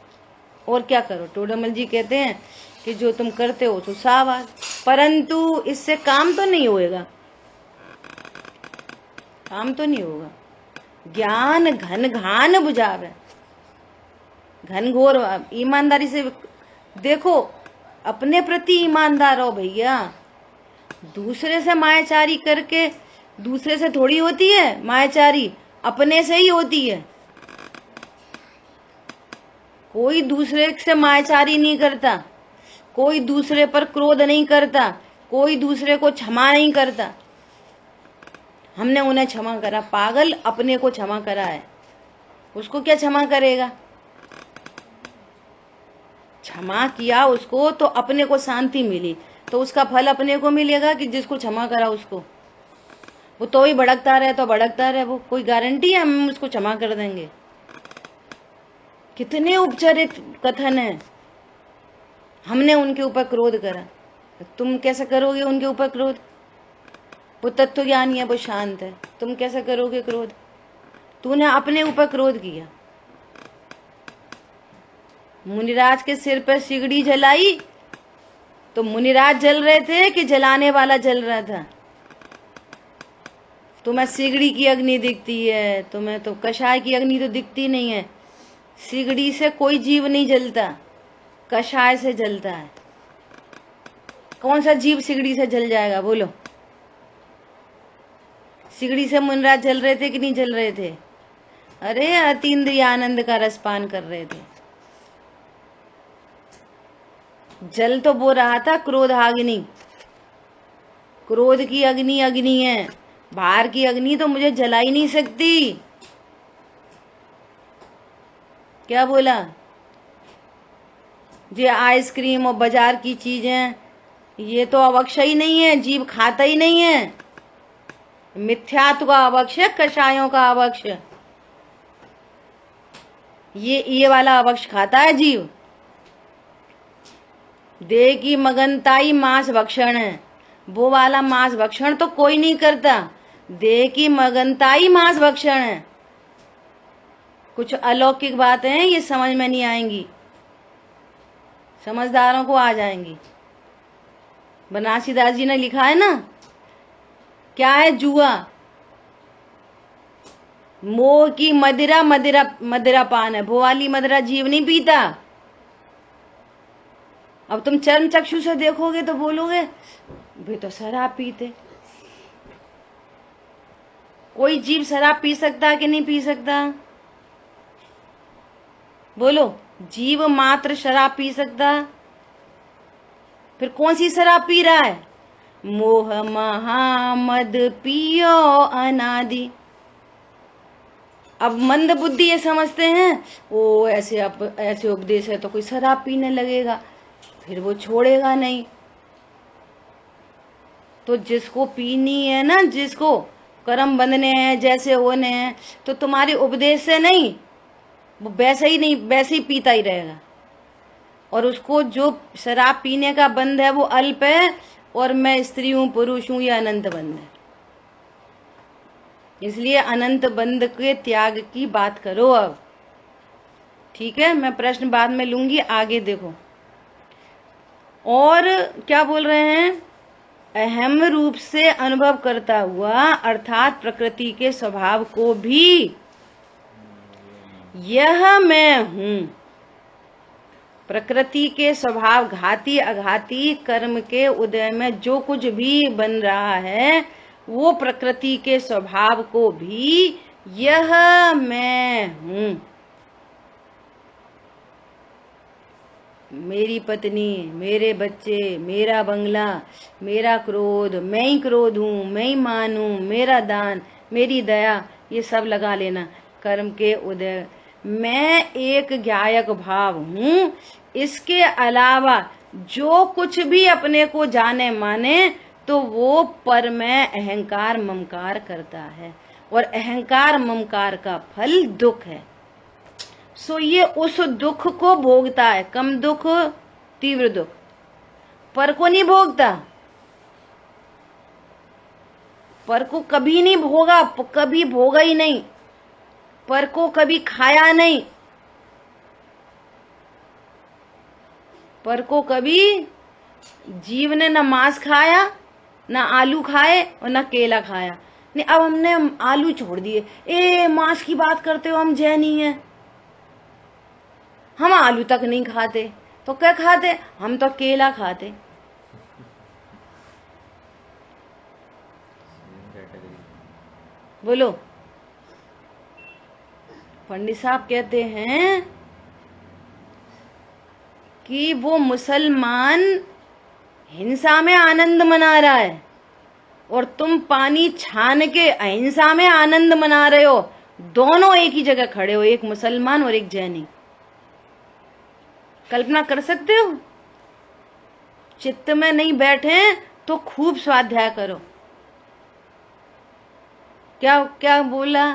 Speaker 1: और क्या करो। टोडरमल जी कहते हैं कि जो तुम करते हो तो शाबाश, परंतु इससे काम तो नहीं होएगा, काम तो नहीं होगा। ज्ञान घन घान बुझावे, घन घोर। ईमानदारी से देखो, अपने प्रति ईमानदार हो भैया। दूसरे से मायाचारी करके, दूसरे से थोड़ी होती है मायाचारी, अपने से ही होती है। कोई दूसरे से मायाचारी नहीं करता, कोई दूसरे पर क्रोध नहीं करता, कोई दूसरे को क्षमा नहीं करता। हमने उन्हें क्षमा करा, पागल अपने को क्षमा करा है, उसको क्या क्षमा करेगा। क्षमा किया उसको तो अपने को शांति मिली, तो उसका फल अपने को मिलेगा कि जिसको क्षमा करा उसको। वो तो ही भड़कता रहे तो भड़कता रहे, वो कोई गारंटी है हम उसको क्षमा कर देंगे। कितने उपचारित कथन है। हमने उनके ऊपर क्रोध करा, तुम कैसे करोगे उनके ऊपर क्रोध। वो तत्व ज्ञानी है, वो शांत है, तुम कैसे करोगे क्रोध। तूने अपने ऊपर क्रोध किया। मुनिराज के सिर पर सिगड़ी जलाई तो मुनिराज जल रहे थे कि जलाने वाला जल रहा था। तुम्हें सिगड़ी की अग्नि दिखती है, तुम्हें तो कषाय की अग्नि तो दिखती नहीं है। सिगड़ी से कोई जीव नहीं जलता, कषाय से जलता है। कौन सा जीव सिगड़ी से जल जाएगा बोलो। सिगड़ी से मुनिराज जल रहे थे कि नहीं जल रहे थे। अरे अतीन्द्रिय आनंद का रसपान कर रहे थे। जल तो वो रहा था क्रोधाग्नि। क्रोध की अग्नि अग्नि है, बाहर की अग्नि तो मुझे जला ही नहीं सकती। क्या बोला। ये आइसक्रीम और बाजार की चीजें, ये तो अवक्ष ही नहीं है, जीव खाता ही नहीं है। मिथ्यात्व का अवक्ष है, कषायों का अवक्ष। ये वाला अवक्ष खाता है जीव। देह की मगनताई मांस भक्षण है, वो वाला मांस भक्षण तो कोई नहीं करता। देह की मगनताई मांस भक्षण है। कुछ अलौकिक बातें हैं, ये समझ में नहीं आएंगी, समझदारों को आ जाएंगी। बनारसी दास जी ने लिखा है ना, क्या है जुआ। मोह की मदिरा मदिरा मदिरा पान है, वो वाली मदिरा जीव नहीं पीता। अब तुम चर्म चक्षु से देखोगे तो बोलोगे वे तो शराब पीते। कोई जीव शराब पी सकता है कि नहीं पी सकता बोलो। जीव मात्र शराब पी सकता, फिर कौन सी शराब पी रहा है। मोह महामद पियो अनादि। अब मंद बुद्धि ये समझते हैं वो ऐसे उपदेश है तो कोई शराब पीने लगेगा, फिर वो छोड़ेगा नहीं। तो जिसको पीनी है ना, जिसको कर्म बंधने हैं, जैसे होने हैं, तो तुम्हारे उपदेश से नहीं, वो वैसे ही नहीं, वैसे ही पीता ही रहेगा। और उसको जो शराब पीने का बंध है वो अल्प है, और मैं स्त्री हूं पुरुष हूं, ये अनंत बंध है। इसलिए अनंत बंध के त्याग की बात करो अब, ठीक है। मैं प्रश्न बाद में लूंगी, आगे देखो। और क्या बोल रहे हैं, अहम रूप से अनुभव करता हुआ, अर्थात प्रकृति के स्वभाव को भी, यह मैं हूं। प्रकृति के स्वभाव घाती अघाती कर्म के उदय में जो कुछ भी बन रहा है, वो प्रकृति के स्वभाव को भी यह मैं हूं। मेरी पत्नी, मेरे बच्चे, मेरा बंगला, मेरा क्रोध, मैं ही क्रोध हूं, मैं ही मान हूं, मेरा दान, मेरी दया, ये सब लगा लेना। कर्म के उदय, मैं एक ज्ञायक भाव हूं। इसके अलावा जो कुछ भी अपने को जाने माने तो वो पर मैं अहंकार ममकार करता है। और अहंकार ममकार का फल दुख है। सो ये उस दुख को भोगता है, कम दुख तीव्र दुख, पर को नहीं भोगता, पर को कभी नहीं भोगा, कभी भोगा ही नहीं, पर को कभी खाया नहीं, पर को कभी जीव ने न मांस खाया, न आलू खाए और न केला खाया। नहीं, अब हमने आलू छोड़ दिए, ए मांस की बात करते हो, हम जैनी हैं, हम आलू तक नहीं खाते, तो क्या खाते? हम तो केला खाते। बोलो। पंडित साहब कहते हैं कि वो मुसलमान हिंसा में आनंद मना रहा है और तुम पानी छान के अहिंसा में आनंद मना रहे हो। दोनों एक ही जगह खड़े हो, एक मुसलमान और एक जैनी। कल्पना कर सकते हो? चित्त में नहीं बैठे तो खूब स्वाध्याय करो। क्या क्या बोला?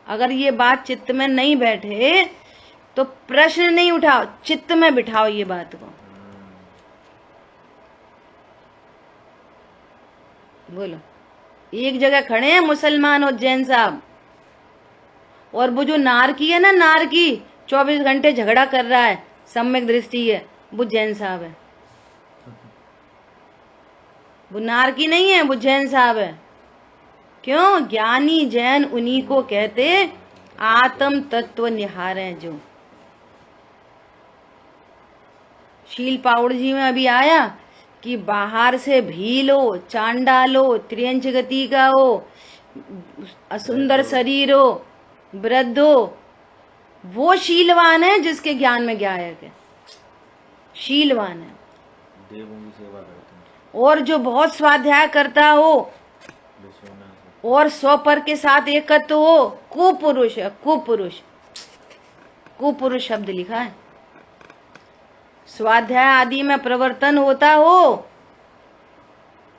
Speaker 1: अगर ये बात चित्त में नहीं बैठे तो प्रश्न नहीं उठाओ, चित्त में बिठाओ ये बात को। बोलो। एक जगह खड़े हैं मुसलमान और जैन साहब, और वो जो नारकी है ना, नारकी 24 घंटे झगड़ा कर रहा है, सम्यक दृष्टि है, वो जैन साहब है। वो नारकी नहीं है, वो जैन साहब है। क्यों? ज्ञानी जैन उन्हीं को कहते आत्म तत्व निहारे। जो शील पाउड़ जी में अभी आया कि बाहर से भील हो, चांडाल हो, त्रियंच गति का हो, असुंदर शरीर हो, वृद्ध हो, वो शीलवान है जिसके ज्ञान में गायक है, शीलवान है।
Speaker 3: देवों की सेवा करते हैं।
Speaker 1: और जो बहुत स्वाध्याय करता हो और 100 पर के साथ एकत्व हो, कुपुरुष है। कुपुरुष, कुपुरुष शब्द लिखा है। स्वाध्याय आदि में प्रवर्तन होता हो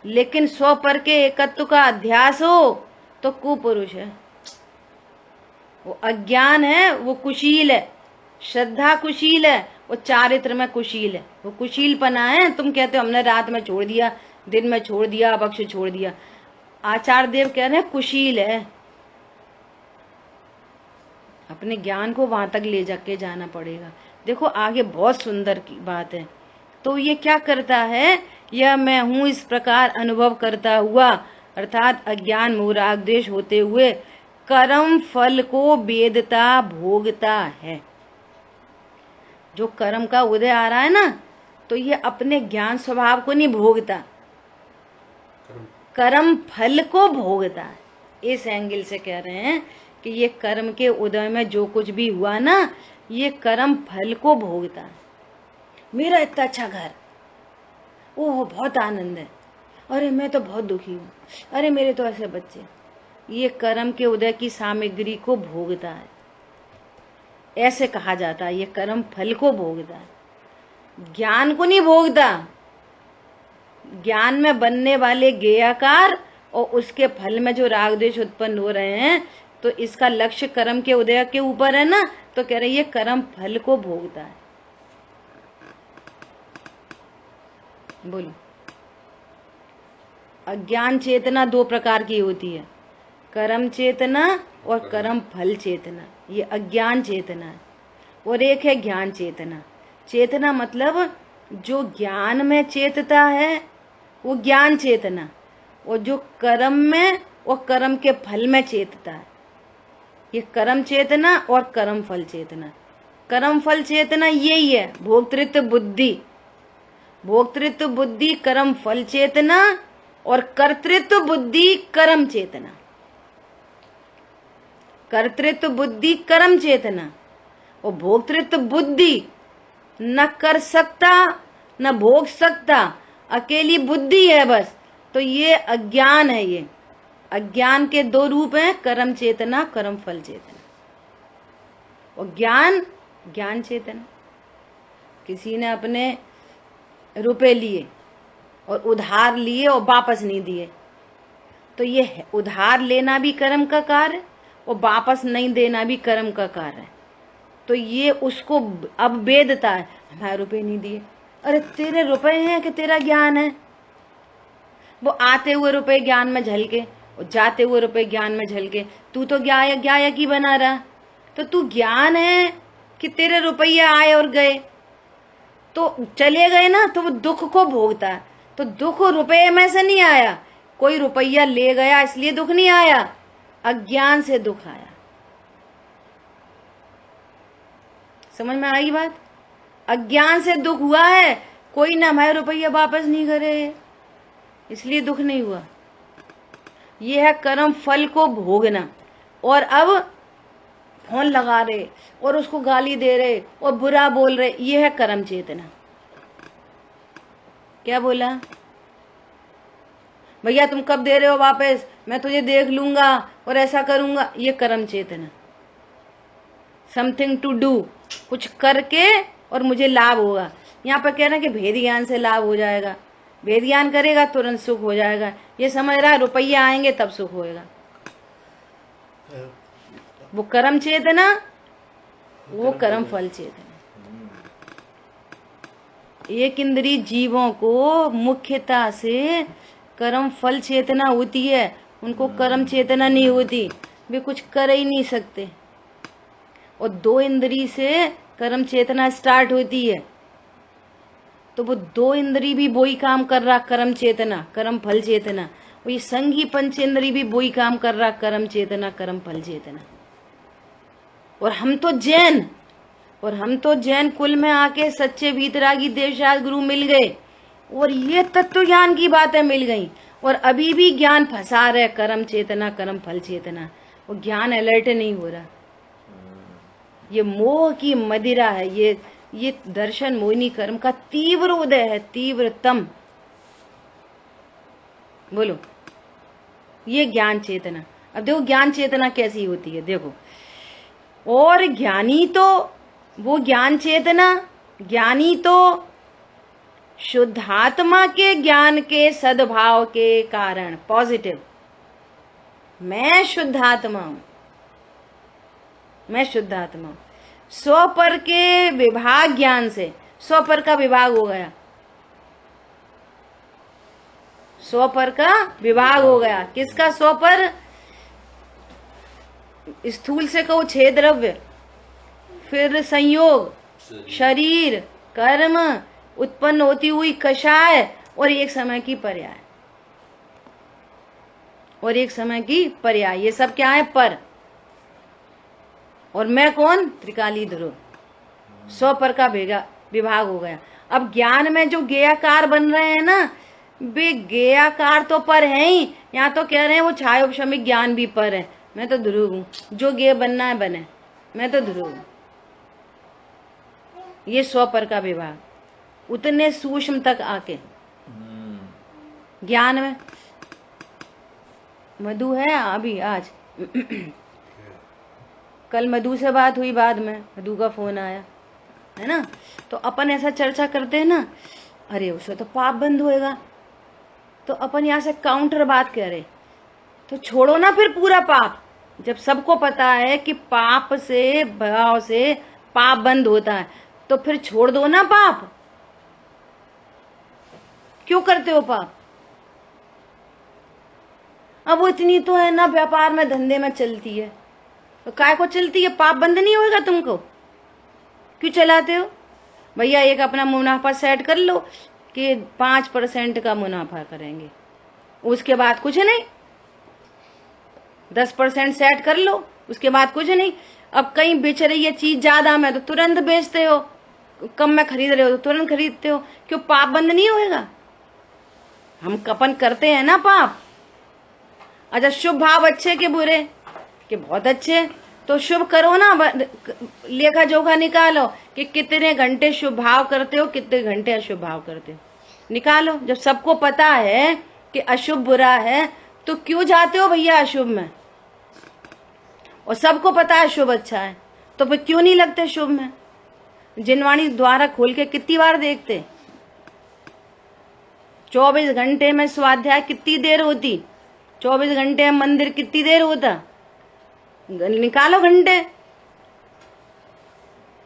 Speaker 1: लेकिन 100 पर के एकत्व का अध्यास हो तो कुपुरुष है। वो अज्ञान है, वो कुशील है, श्रद्धा कुशील है, वो चारित्र में कुशील है। वो कुशीलपना है। तुम कहते हो हमने रात में छोड़ दिया, दिन में छोड़ दिया, पक्ष छोड़ दिया। आचार्य देव कह रहे हैं कुशील है। अपने ज्ञान को वहां तक ले जाके जाना पड़ेगा। देखो आगे बहुत सुंदर की बात है। तो ये क्या करता है? यह मैं हूं इस प्रकार अनुभव करता हुआ, अर्थात अज्ञान मोह द्वेष होते हुए कर्म फल को वेदता भोगता है। जो कर्म का उदय आ रहा है ना, तो ये अपने ज्ञान स्वभाव को नहीं भोगता, कर्म फल को भोगता है। इस एंगल से कह रहे हैं कि ये कर्म के उदय में जो कुछ भी हुआ ना, ये कर्म फल को भोगता है। मेरा इतना अच्छा घर, ओह बहुत आनंद है, अरे मैं तो बहुत दुखी हूँ, अरे मेरे तो ऐसे बच्चे। ये कर्म के उदय की सामग्री को भोगता है, ऐसे कहा जाता है। ये कर्म फल को भोगता है, ज्ञान को नहीं भोगता। ज्ञान में बनने वाले ज्ञेयाकार और उसके फल में जो राग द्वेष उत्पन्न हो रहे हैं, तो इसका लक्ष्य कर्म के उदय के ऊपर है ना, तो कह रहे ये कर्म फल को भोगता है। बोलो। अज्ञान चेतना 2 प्रकार की होती है, कर्म चेतना और कर्म फल चेतना। ये अज्ञान चेतना है। और एक है ज्ञान चेतना। चेतना मतलब जो ज्ञान में चेतता है वो ज्ञान चेतना, और जो कर्म में और कर्म के फल में चेतता है, ये कर्म चेतना और कर्म फल चेतना। कर्म फल चेतना यही है भोक्तृत्व बुद्धि। भोक्तृत्व बुद्धि कर्म फल चेतना और कर्तृत्व बुद्धि कर्म चेतना। कर्तृत्व बुद्धि कर्म चेतना और भोक्तृत्व बुद्धि न कर सकता न भोग सकता, अकेली बुद्धि है बस। तो ये अज्ञान है। ये अज्ञान के 2 रूप हैं, कर्म चेतना, कर्म फल चेतना। और ज्ञान, ज्ञान चेतना। किसी ने अपने रुपए लिए और उधार लिए और वापस नहीं दिए, तो ये उधार लेना भी कर्म का कार्य और वापस नहीं देना भी कर्म का कार्य है। तो ये उसको अब वेदता है, हमारे रुपए नहीं दिए, अरे तेरे रुपए हैं कि तेरा ज्ञान है? वो आते हुए रुपए ज्ञान में झलके और जाते हुए रुपए ज्ञान में झलके, तू तो गायक ही बना रहा। तो तू ज्ञान है कि तेरे रुपये आए और गए, तो चले गए ना, तो वो दुख को भोगता है। तो दुख रुपये में से नहीं आया, कोई रुपया ले गया इसलिए दुख नहीं आया, अज्ञान से दुख आया। समझ में आई बात? अज्ञान से दुख हुआ है, कोई ना हमारे रुपया वापस नहीं करे, इसलिए दुख नहीं हुआ। यह है कर्म फल को भोगना। और अब फोन लगा रहे और उसको गाली दे रहे और बुरा बोल रहे, यह है कर्म चेतना। क्या बोला? भैया तुम कब दे रहे हो वापस, मैं तुझे देख लूंगा और ऐसा करूंगा, ये कर्म चेतना। समथिंग टू डू, कुछ करके और मुझे लाभ होगा। यहाँ पर कह रहे हैं कि भेद ज्ञान से लाभ हो जाएगा, भेद ज्ञान करेगा तुरंत सुख हो जाएगा। ये समझ रहा है रुपया आएंगे तब सुख होएगा। वो कर्म चेतना, वो कर्म फल चेतना। एक इंद्रिय जीवों को मुख्यता से कर्म फल चेतना होती है, उनको कर्म चेतना नहीं होती, वे कुछ कर ही नहीं सकते। और दो इंद्रिय से कर्म चेतना स्टार्ट होती है, तो वो दो इंद्रिय भी वही काम कर रहा, कर्म चेतना कर्म फल चेतना। वही संघी पंचेंद्रिय भी वही काम कर रहा, कर्म चेतना कर्म फल चेतना। और हम तो जैन कुल में आके सच्चे वीतरागी देवशास्त्र गुरु मिल गए और ये तत्व ज्ञान की बातें मिल गई, और अभी भी ज्ञान फंसा रहे, कर्म चेतना कर्म फल चेतना। वो ज्ञान अलर्ट नहीं हो रहा। ये मोह की मदिरा है, ये दर्शन मोहिनी कर्म का तीव्र उदय है, तीव्रतम। बोलो, ये ज्ञान चेतना। अब देखो ज्ञान चेतना कैसी होती है, देखो। और ज्ञानी तो वो ज्ञान चेतना, ज्ञानी तो शुद्धात्मा के ज्ञान के सद्भाव के कारण, पॉजिटिव, मैं शुद्धात्मा हूं, मैं शुद्धात्मा हूं। स्वपर के विभाग ज्ञान से स्वपर का विभाग हो गया, स्वपर का विभाग हो गया। किसका स्वपर? स्थूल से कहो छह द्रव्य, फिर संयोग, शरीर, कर्म, उत्पन्न होती हुई कषाय और एक समय की पर्याय, और एक समय की पर्याय। ये सब क्या है? पर। और मैं कौन? त्रिकाली ध्रुव। स्वपर का विभाग हो गया। अब ज्ञान में जो गेयाकार बन रहे हैं ना, वे गेयाकार तो पर हैं ही, यहाँ तो कह रहे हैं वो छायोपशमिक ज्ञान भी पर है। मैं तो ध्रुव हूं, जो गे बनना है बने, मैं तो ध्रुव हूं। ये स्वपर का विभाग उतने सूक्ष्म तक आके ज्ञान में। मधु है अभी आज कल मधु से बात हुई, बाद में मधु का फोन आया है ना, तो अपन ऐसा चर्चा करते हैं ना, अरे उससे तो पाप बंद होएगा, तो अपन यहाँ से काउंटर बात कह रहे, तो छोड़ो ना फिर पूरा पाप। जब सबको पता है कि पाप से, भाव से पाप बंद होता है, तो फिर छोड़ दो ना पाप। क्यों करते हो पाप? अब वो इतनी तो है ना, व्यापार में धंधे में चलती है, तो काय को चलती है? पाप बंद नहीं होएगा तुमको, क्यों चलाते हो? भैया एक अपना मुनाफा सेट कर लो कि 5% का मुनाफा करेंगे, उसके बाद कुछ नहीं। 10% सेट कर लो, उसके बाद कुछ नहीं। अब कहीं बेच रही है चीज ज्यादा में तो तुरंत बेचते हो, कम में खरीद रहे हो तो तुरंत खरीदते हो। क्यों? पाप बंद नहीं होएगा। हम अपन करते हैं ना पाप। अच्छा, शुभ भाव अच्छे के बुरे के बहुत अच्छे, तो शुभ करो ना, लेखा जोखा निकालो कि कितने घंटे शुभ भाव करते हो, कितने घंटे अशुभ भाव करते हो, निकालो। जब सबको पता है कि अशुभ बुरा है, तो क्यों जाते हो भैया अशुभ में? और सबको पता है शुभ अच्छा है, तो फिर क्यों नहीं लगते शुभ में? जिनवाणी द्वारा खोल के कितनी बार देखते? 24 घंटे में स्वाध्याय कितनी देर होती? 24 घंटे में मंदिर कितनी देर होता, निकालो घंटे।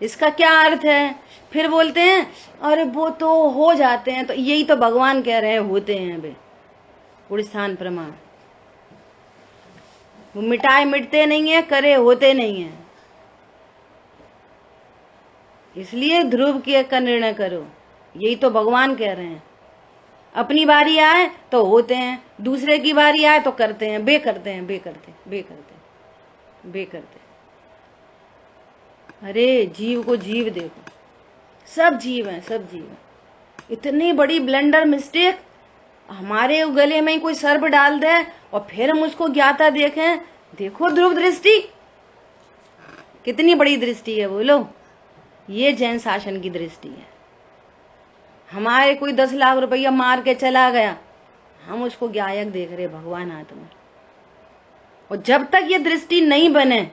Speaker 1: इसका क्या अर्थ है? फिर बोलते हैं अरे वो तो हो जाते हैं, तो यही तो भगवान कह रहे हैं होते हैं बे, गुण स्थान प्रमाण। वो मिटाए मिटते नहीं है, करे होते नहीं है। इसलिए ध्रुव का निर्णय करो, यही तो भगवान कह रहे हैं। अपनी बारी आए तो होते हैं, दूसरे की बारी आए तो करते हैं, बे करते हैं, बे करते हैं, बे करते हैं, बे करते हैं। अरे जीव को जीव देखो, सब जीव हैं, सब जीव हैं। इतनी बड़ी ब्लंडर मिस्टेक, हमारे गले में कोई सर्प डाल दे और फिर हम उसको ज्ञाता देखें। देखो ध्रुव दृष्टि कितनी बड़ी दृष्टि है, बोलो। ये जैन शासन की दृष्टि है। हमारे कोई 10 लाख रुपया मार के चला गया, हम उसको ज्ञायक देख रहे, भगवान आत्मा। और जब तक ये दृष्टि नहीं बने,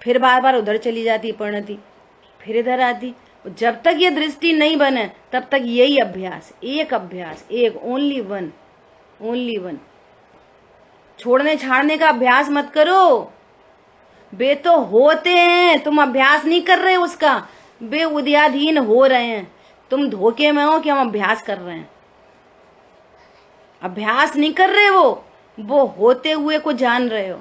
Speaker 1: फिर बार बार उधर चली जाती परिणति, फिर इधर आती। जब तक ये दृष्टि नहीं बने तब तक यही अभ्यास, एक अभ्यास, एक, ओनली वन, ओनली वन। छोड़ने छाड़ने का अभ्यास मत करो, वे तो होते हैं, तुम अभ्यास नहीं कर रहे उसका, वे उदयाधीन हो रहे हैं। तुम धोखे में हो कि हम अभ्यास कर रहे हैं, अभ्यास नहीं कर रहे, वो होते हुए को जान रहे हो।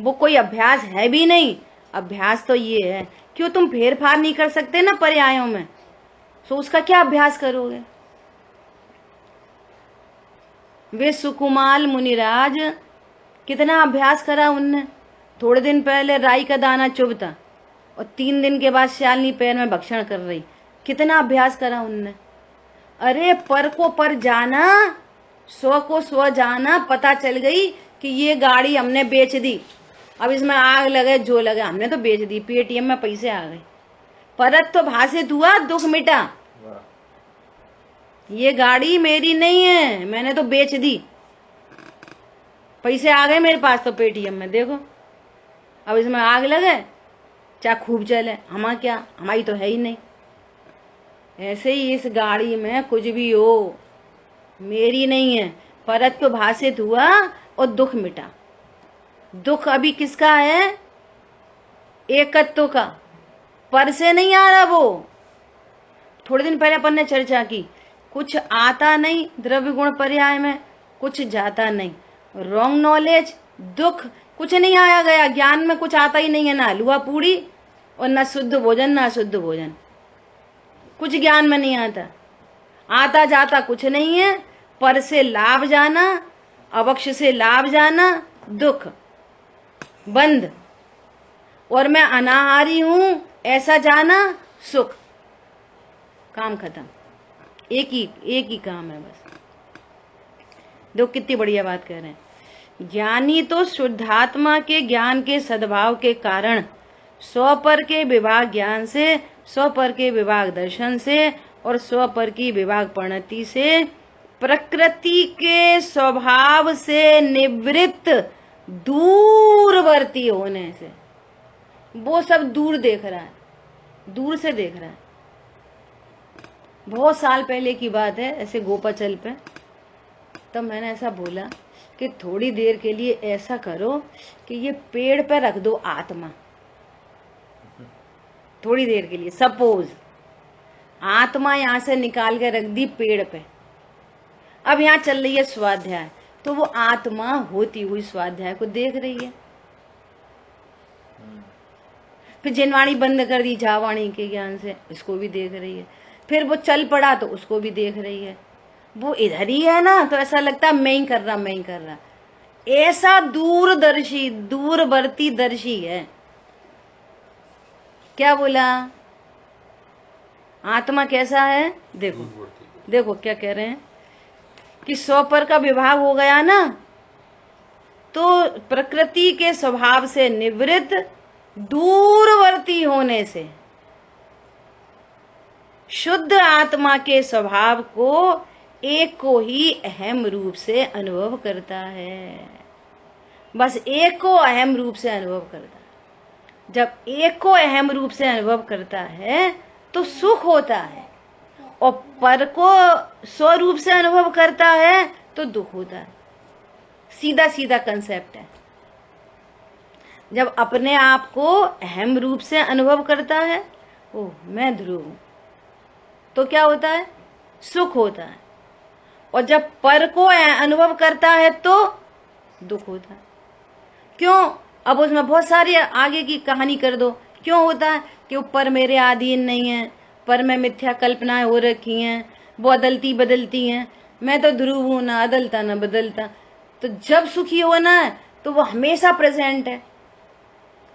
Speaker 1: वो कोई अभ्यास है भी नहीं। अभ्यास तो ये है, क्यों तुम फेर फार नहीं कर सकते ना पर्यायों में, तो उसका क्या अभ्यास करोगे? वे सुकुमाल मुनिराज कितना अभ्यास करा उनने। थोड़े दिन पहले राई का दाना चुभता और 3 दिन के बाद श्यालनी पैर में भक्षण कर रही, कितना अभ्यास करा उनने। अरे पर को पर जाना, स्व को स्व जाना, पता चल गई कि ये गाड़ी हमने बेच दी, अब इसमें आग लगे जो लगे, हमने तो बेच दी, पेटीएम में पैसे आ गए। परत तो भाषित हुआ, दुख मिटा। ये गाड़ी मेरी नहीं है, मैंने तो बेच दी, पैसे आ गए मेरे पास तो पेटीएम में, देखो अब इसमें आग लगे चाहे खूब चले, हमारा क्या, हमारी तो है ही नहीं। ऐसे ही इस गाड़ी में कुछ भी हो, मेरी नहीं है, परत तो भाषित हुआ और दुख मिटा। दुख अभी किसका है? एकत्व का, पर से नहीं आ रहा। वो थोड़े दिन पहले अपन ने चर्चा की, कुछ आता नहीं द्रव्य गुण पर्याय में, कुछ जाता नहीं। रॉन्ग नॉलेज, दुख, कुछ नहीं आया गया, ज्ञान में कुछ आता ही नहीं है, ना हलवा पूड़ी और न शुद्ध भोजन ना अशुद्ध भोजन, कुछ ज्ञान में नहीं आता। आता जाता कुछ नहीं है, पर से लाभ जाना, अवक्ष से लाभ जाना, दुख बंद, और मैं अनाहारी हूं ऐसा जाना, सुख। काम खत्म। एक ही काम है बस। दो कितनी बढ़िया बात कह रहे हैं। ज्ञानी तो शुद्धात्मा के ज्ञान के सद्भाव के कारण स्वपर के विभाग ज्ञान से, स्वपर के विभाग दर्शन से और स्वपर की विभाग परिणति से, प्रकृति के स्वभाव से निवृत्त दूरवर्ती होने से, वो सब दूर देख रहा है, दूर से देख रहा है। बहुत साल पहले की बात है, ऐसे गोपाचल पे, तब मैंने ऐसा बोला कि थोड़ी देर के लिए ऐसा करो कि ये पेड़ पे रख दो आत्मा, थोड़ी देर के लिए। सपोज आत्मा यहां से निकाल के रख दी पेड़ पे, अब यहाँ चल रही है स्वाध्याय, तो वो आत्मा होती हुई स्वाध्याय को देख रही है। फिर जिनवाणी बंद कर दी झावाणी के ज्ञान से, इसको भी देख रही है। फिर वो चल पड़ा तो उसको भी देख रही है। वो इधर ही है ना, तो ऐसा लगता है मैं ही कर रहा, मैं ही कर रहा। ऐसा दूरदर्शी, दूरवर्ती दर्शी है। क्या बोला? आत्मा कैसा है? देखो देखो क्या कह रहे हैं कि स्वपर का विभाग हो गया ना, तो प्रकृति के स्वभाव से निवृत्त दूरवर्ती होने से शुद्ध आत्मा के स्वभाव को एक को ही अहम रूप से अनुभव करता है। बस एक को अहम रूप से अनुभव करता है। जब एक को अहम रूप से अनुभव करता है तो सुख होता है, और पर को स्वरूप से अनुभव करता है तो दुख होता है। सीधा सीधा कंसेप्ट है। जब अपने आप को अहम रूप से अनुभव करता है, ओह मैं ध्रुव हूं, तो क्या होता है? सुख होता है। और जब पर को अनुभव करता है तो दुख होता है। क्यों? अब उसमें बहुत सारी आगे की कहानी कर दो। क्यों होता है? कि वो पर मेरे अधीन नहीं है, पर में मिथ्या कल्पनाएं हो रखी हैं, वो अदलती बदलती हैं, मैं तो ध्रुव हूं, ना अदलता ना बदलता। तो जब सुखी होना है तो वो हमेशा प्रेजेंट है।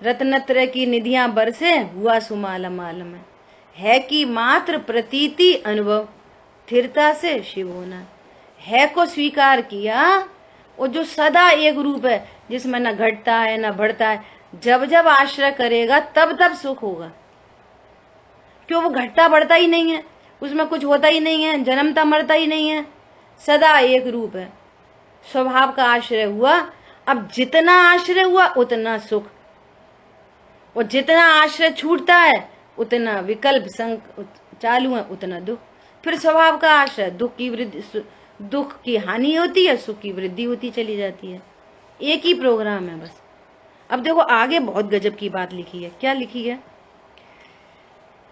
Speaker 1: रत्नत्र की निधियां बरसे हुआ सुमालम आलम है कि मात्र प्रतीति अनुभव स्थिरता से शिव होना है को स्वीकार किया। और जो सदा एक रूप है, जिसमें न घटता है न बढ़ता है, जब जब आश्रय करेगा तब तब सुख होगा। क्यों? वो घटता बढ़ता ही नहीं है, उसमें कुछ होता ही नहीं है, जन्मता मरता ही नहीं है, सदा एक रूप है। स्वभाव का आश्रय हुआ। अब जितना आश्रय हुआ उतना सुख, और जितना आश्रय छूटता है उतना विकल्प चालू है, उतना दुख। फिर स्वभाव का आश्रय, दुख की हानि होती है, सुख की वृद्धि होती चली जाती है। एक ही प्रोग्राम है बस। अब देखो आगे बहुत गजब की बात लिखी है। क्या लिखी है?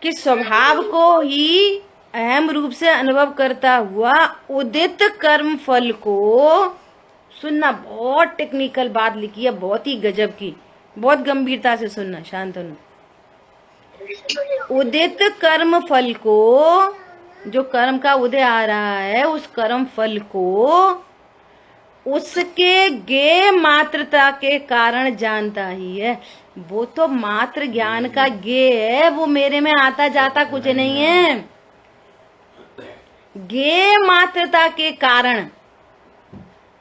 Speaker 1: कि स्वभाव को ही अहम रूप से अनुभव करता हुआ उदित कर्म फल को सुनना। बहुत टेक्निकल बात लिखी है, बहुत ही गजब की, बहुत गंभीरता से सुनना, शांतनु। उदित कर्म फल को, जो कर्म का उदय आ रहा है, उस कर्म फल को उसके गे मात्रता के कारण जानता ही है। वो तो मात्र ज्ञान का गे है, वो मेरे में आता जाता कुछ नहीं है। गे मात्रता के कारण।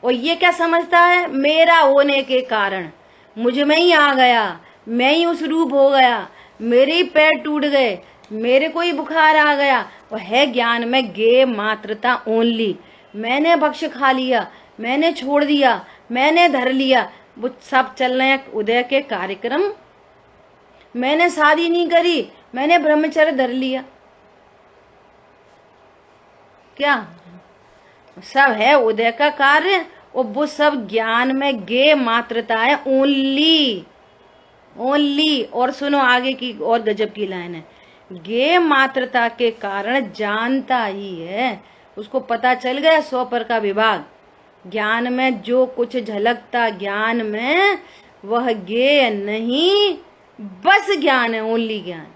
Speaker 1: और ये क्या समझता है? मेरा होने के कारण मुझ में ही आ गया, मैं ही उस रूप हो गया, मेरे ही पैर टूट गए, मेरे को ही बुखार आ गया। और है ज्ञान में गे मात्रता ओनली। मैंने भक्ष्य खा लिया, मैंने छोड़ दिया, मैंने धर लिया, वो सब चल रहे हैं उदय के कार्यक्रम। मैंने शादी नहीं करी, मैंने ब्रह्मचर्य धर लिया। क्या सब है उदय का कार्य? और वो सब ज्ञान में गे मात्रता है ओनली, ओनली। और सुनो आगे की और गजब की लाइन है। गे मात्रता के कारण जानता ही है। उसको पता चल गया 100 पर का विभाग। ज्ञान में जो कुछ झलकता ज्ञान में, वह गे नहीं, बस ज्ञान है, ओनली ज्ञान।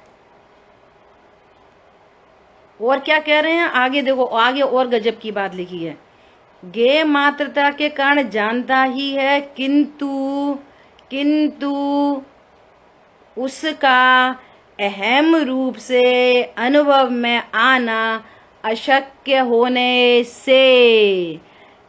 Speaker 1: और क्या कह रहे हैं आगे देखो, आगे और गजब की बात लिखी है। गे मात्रता के कारण जानता ही है, किंतु उसका अहम रूप से अनुभव में आना अशक्य होने से,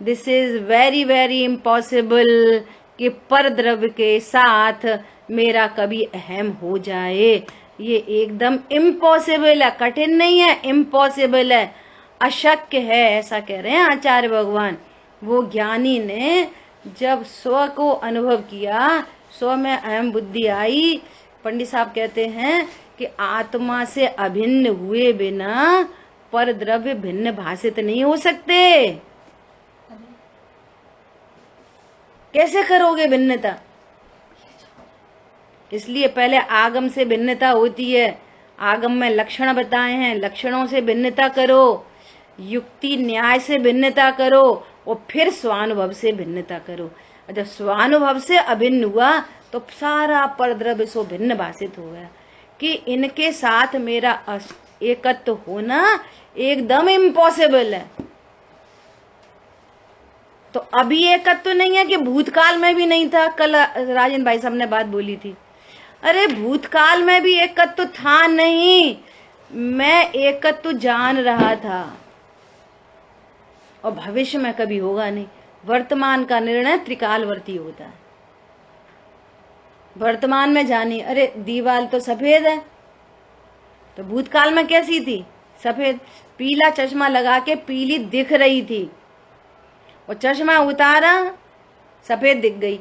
Speaker 1: this is very very impossible, कि पर द्रव्य के साथ मेरा कभी अहम हो जाए। ये एकदम इम्पॉसिबल है, कठिन नहीं है, इम्पॉसिबल है, अशक्य है, ऐसा कह रहे हैं आचार्य भगवान। वो ज्ञानी ने जब स्व को अनुभव किया, स्व में अहम बुद्धि आई, पंडित साहब कहते हैं कि आत्मा से अभिन्न हुए बिना पर द्रव्य भिन्न भाषित नहीं हो सकते। कैसे करोगे भिन्नता? इसलिए पहले आगम से भिन्नता होती है। आगम में लक्षण बताए हैं, लक्षणों से भिन्नता करो, युक्ति न्याय से भिन्नता करो, और फिर स्वानुभव से भिन्नता करो। जब स्वानुभव से अभिन्न हुआ तो सारा परद्रव्य सो भिन्न भाषित हो गया कि इनके साथ मेरा एकत्व होना एकदम इम्पॉसिबल है। तो अभी एकत्व नहीं है कि भूतकाल में भी नहीं था। कल राजेंद्र भाई साहब ने बात बोली थी, अरे भूतकाल में भी एकत्व था नहीं, मैं एकत्व जान रहा था, और भविष्य में कभी होगा नहीं। वर्तमान का निर्णय त्रिकालवर्ती होता है। वर्तमान में जानी, अरे दीवार तो सफेद है, तो भूतकाल में कैसी थी? सफेद। पीला चश्मा लगा के पीली दिख रही थी, और चश्मा उतारा सफेद दिख गई।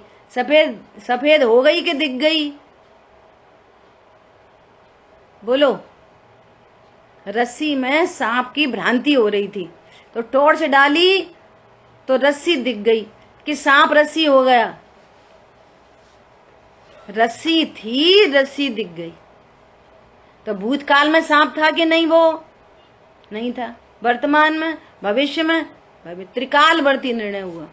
Speaker 1: सफेद हो गई कि दिख गई? बोलो। रस्सी में सांप की भ्रांति हो रही थी, तो टॉर्च डाली तो रस्सी दिख गई। कि सांप रस्सी हो गया। रस्सी थी, रस्सी दिख गई। तो भूतकाल में सांप था कि नहीं? वो नहीं था। वर्तमान में, भविष्य में, त्रिकालवर्ती निर्णय हुआ।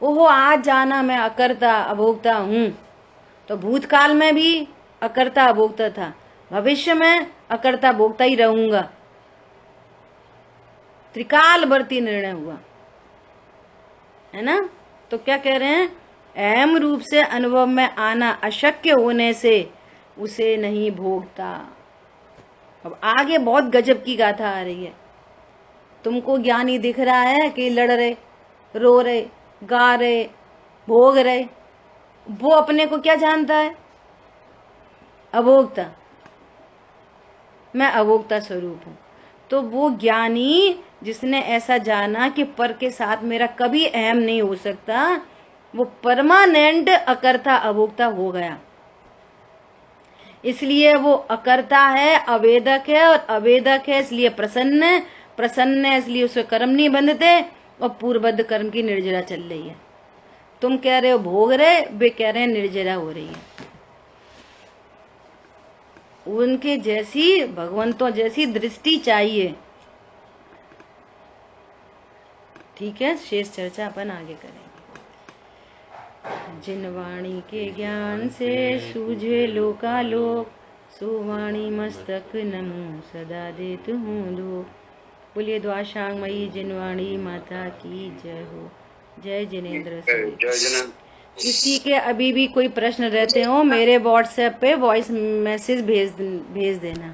Speaker 1: ओहो, आज जाना मैं अकर्ता अभोक्ता हूं, तो भूतकाल में भी अकर्ता अभोक्ता था, भविष्य में अकर्ता भोक्ता ही रहूंगा। त्रिकालवर्ती निर्णय हुआ, है ना? तो क्या कह रहे हैं? अहम रूप से अनुभव में आना अशक्य होने से उसे नहीं भोगता। अब आगे बहुत गजब की गाथा आ रही है। तुमको ज्ञानी दिख रहा है कि लड़ रहे, रो रहे, गा रहे, भोग रहे, वो अपने को क्या जानता है? अभोक्ता। मैं अभोक्ता स्वरूप हूं। तो वो ज्ञानी जिसने ऐसा जाना कि पर के साथ मेरा कभी अहम नहीं हो सकता, वो परमानेंट अकर्ता अभोक्ता हो गया। इसलिए वो अकर्ता है, अवेदक है, और अवेदक है इसलिए प्रसन्न है, प्रसन्न है इसलिए उससे कर्म नहीं बंधते, और पूर्वबद्ध कर्म की निर्जरा चल रही है। तुम कह रहे हो भोग रहे, वे कह रहे हैं निर्जरा हो रही है। उनके जैसी, भगवंतों जैसी दृष्टि चाहिए। ठीक है, शेष चर्चा अपन आगे करेंगे। जिन वाणी के ज्ञान से सूझे लोकालोक, सो वाणी मस्तक नमो सदा देत हूँ लोक। बोलिए द्वाशांगमयी जिनवाणी माता की जय हो। जय जिनेन्द्र। किसी के अभी भी कोई प्रश्न रहते हो, मेरे व्हाट्सएप पे वॉइस मैसेज भेज देना।